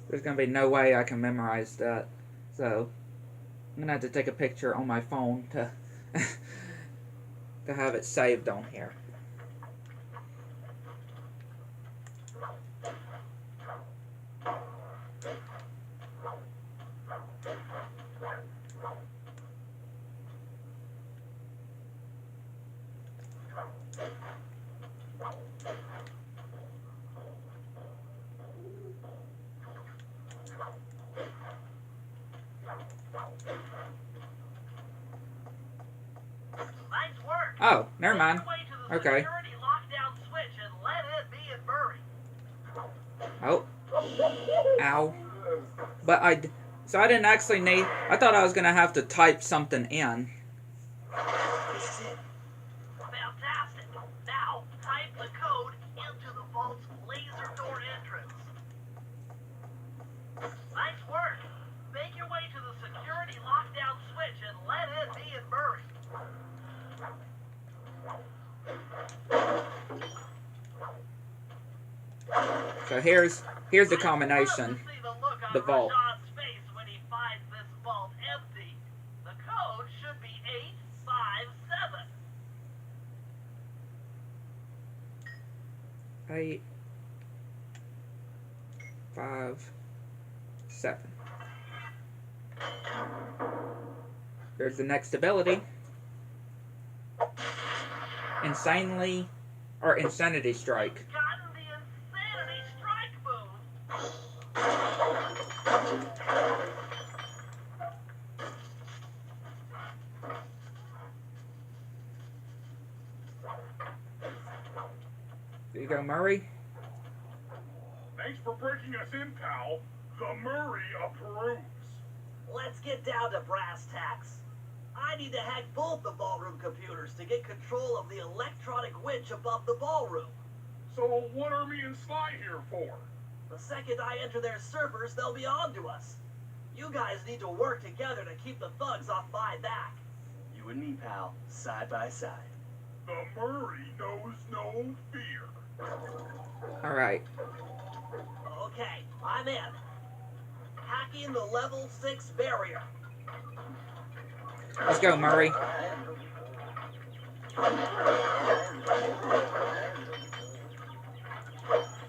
There's gonna be no way I can memorize that. So I'm gonna have to take a picture on my phone to to have it saved on here. Nice work. Oh, never mind. Make your way to the Okay. security lockdown switch and let it be in Murray. Oh. Ow. But so I didn't actually need, I thought I was going to have to type something in. This is it. Fantastic. Now, type the code into the vault's laser door entrance. Nice work. Make your way to the security lockdown switch and let it be in Murray. So here's the combination. The vault. Face when he finds this vault empty. The code should be 857. 8, 5, 7. There's the next ability. Insanity Strike. Gotten the insanity strike move. There you go, Murray. Thanks for breaking us in, pal. The Murray approves. Let's get down to brass tacks. I need to hack both the ballroom computers to get control of the electronic winch above the ballroom. So what are me and Sly here for? The second I enter their servers, they'll be on to us. You guys need to work together to keep the thugs off my back. You and me, pal, side by side. The Murray knows no fear. Alright. Okay, I'm in. Hacking the level 6 barrier. Let's go, Murray.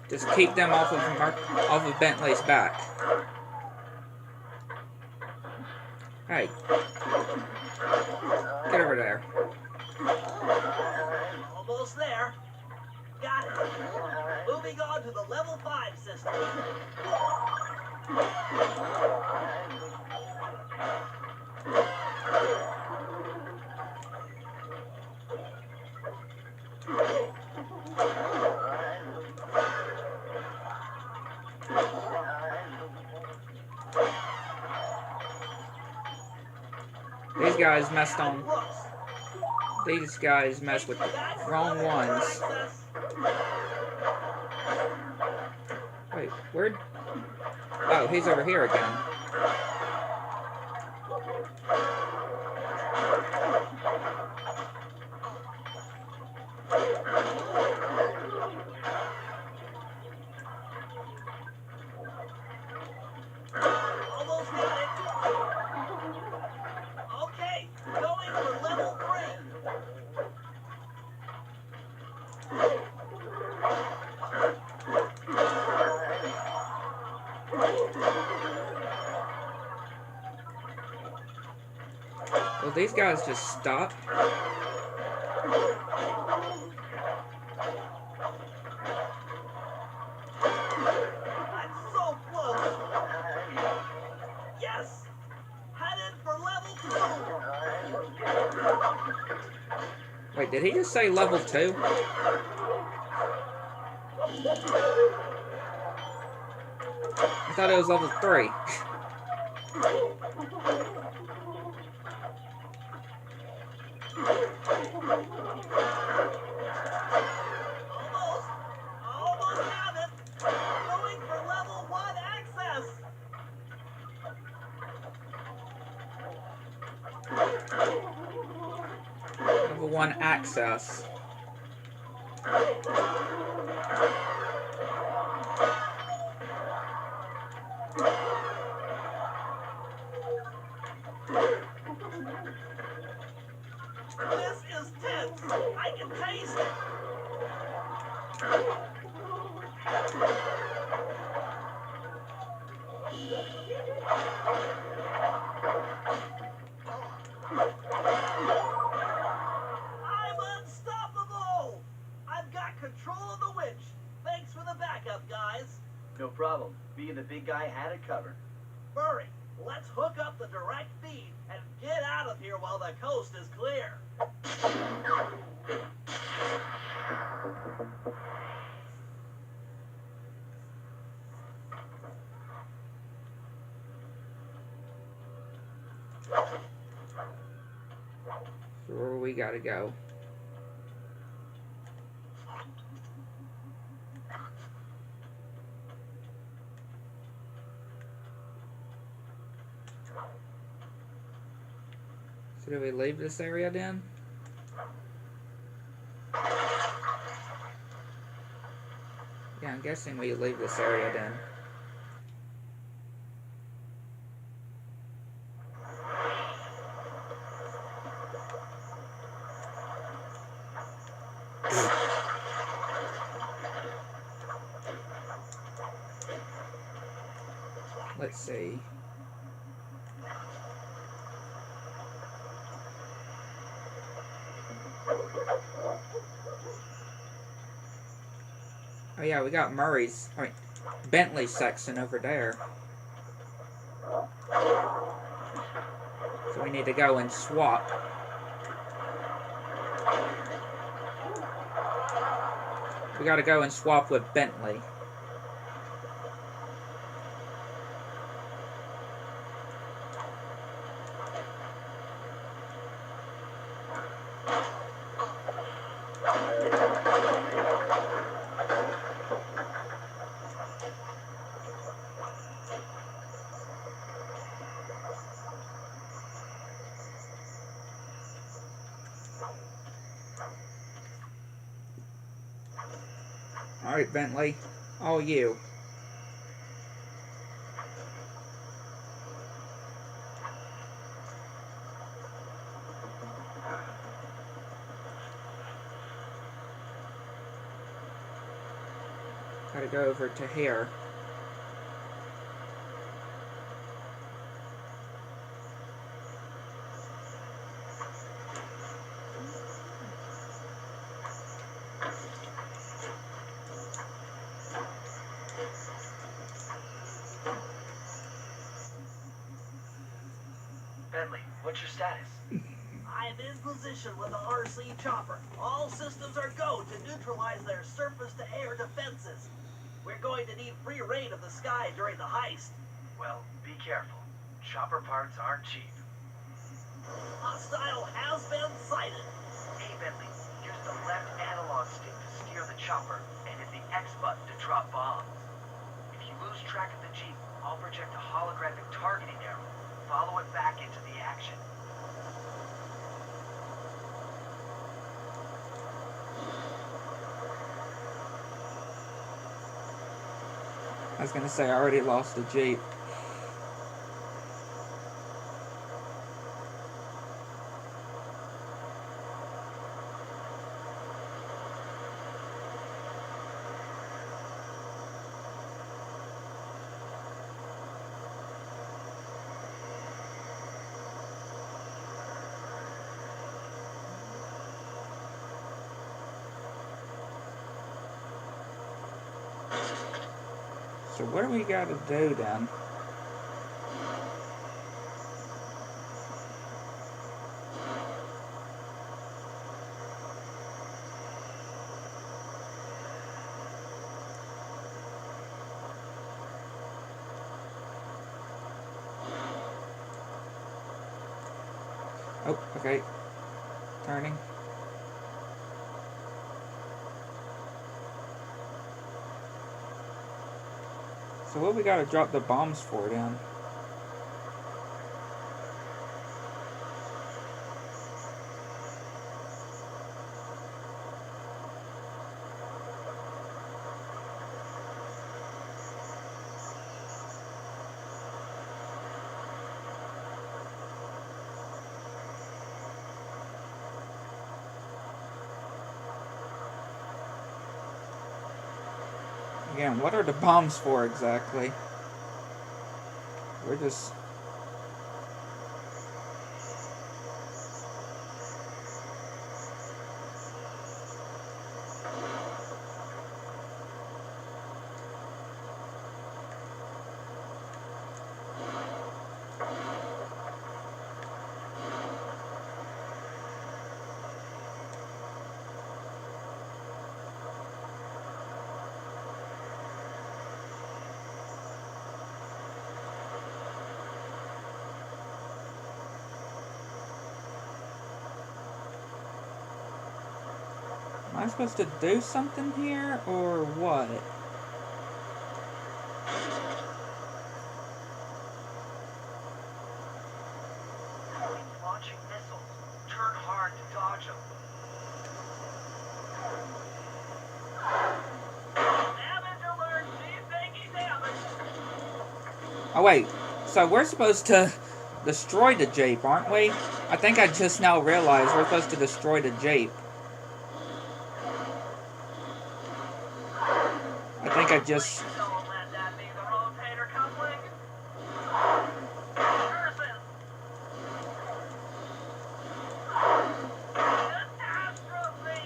Just keep them off of Bentley's back. Hey. Get over there. Almost there. Got it. Moving on to the level 5 system. These guys messed on. These guys messed with the wrong ones. Wait, where'd... Oh, he's over here again. Almost got it. Okay, going for level 3. Will these guys just stop? I'm so close. Yes! Headed for level 2. Wait, did he just say level 2? I thought it was level 3. Almost have it. Going for level 1 access. Level 1 access. This is tense. I can taste it. I'm unstoppable. I've got control of the winch. Thanks for the backup, guys. No problem. Being the big guy had it covered. Hurry. Let's hook up the direct feed and get out of here while the coast is clear. So where we gotta go? So do we leave this area then? Yeah, I'm guessing we leave this area then. Let's see. Oh yeah, we got Bentley's section over there. So we need to go and swap. We gotta go and swap with Bentley. Alright, Bentley. All you. Gotta go over to here. Bentley, what's your status? I'm in position with the RC chopper. All systems are go to neutralize their surface-to-air defenses. We're going to need free reign of the sky during the heist. Well, be careful. Chopper parts aren't cheap. Hostile has been sighted. Hey, Bentley, use the left analog stick to steer the chopper and hit the X button to drop bombs. If you lose track of the Jeep, I'll project a holographic targeting arrow. Follow it back into the action. I was gonna say I already lost the Jeep. So what do we gotta do then? Oh, okay. Turning. So what we gotta drop the bombs for then? Again, what are the bombs for exactly? We're just... Am I supposed to do something here, or what? Launching missiles. Turn hard to dodge them. Damage alert! See taking damage! Oh wait, so we're supposed to destroy the Jeep, aren't we? I think I just now realized we're supposed to destroy the Jeep. I think I just... Don't let that be the rotator coupling. Curses! Catastrophe!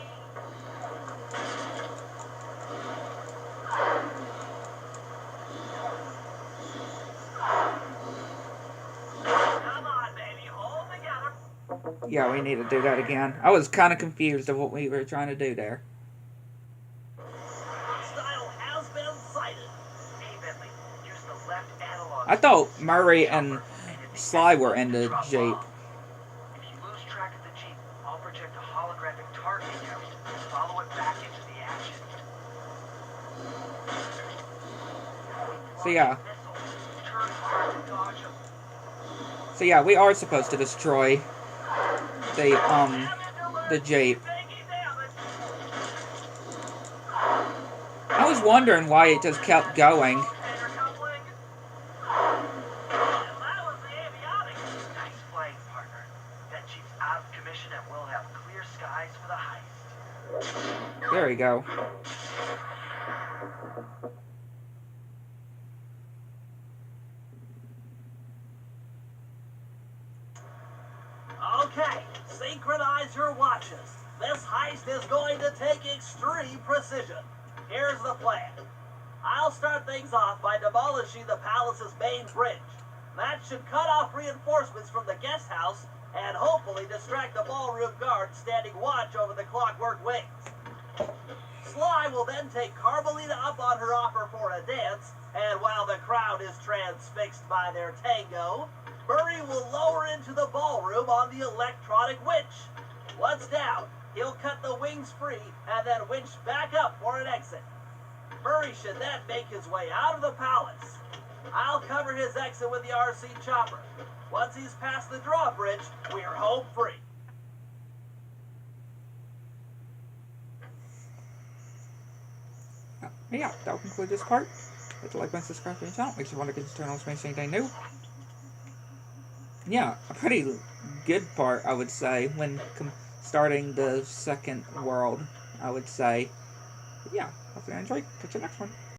Come on, baby, hold together. Yeah, we need to do that again. I was kind of confused of what we were trying to do there. Style has been sighted. Hey, Bentley, use the left analog. I thought Murray and Sly were in the Jeep. If you lose track of the Jeep, I'll project a holographic target count and follow it back into the action. So yeah. Turn hard to dodge 'em. So yeah, we are supposed to destroy the Jeep. I was wondering why it just kept going. Nice flying, partner. That Jeep's out of commission and we'll have clear skies for the heist. There we go. Okay, synchronize your watches. This heist is going to take extreme precision. Here's the plan. I'll start things off by demolishing the palace's main bridge. That should cut off reinforcements from the guest house and hopefully distract the ballroom guards standing watch over the clockwork wings. Sly will then take Carmelita up on her offer for a dance, and while the crowd is transfixed by their tango, Murray will lower into the ballroom on the electronic winch. Once down, he'll cut the wings free and then winch back up for an exit. Murray should then make his way out of the palace. I'll cover his exit with the RC chopper. Once he's past the drawbridge, we're home free. Yeah, that'll conclude this part. Hit the like button, subscribe to the channel. Makes you want to get this channel to make anything new. Yeah, a pretty good part, I would say, when starting the second world, I would say. Yeah, hopefully I enjoyed. Catch you next one.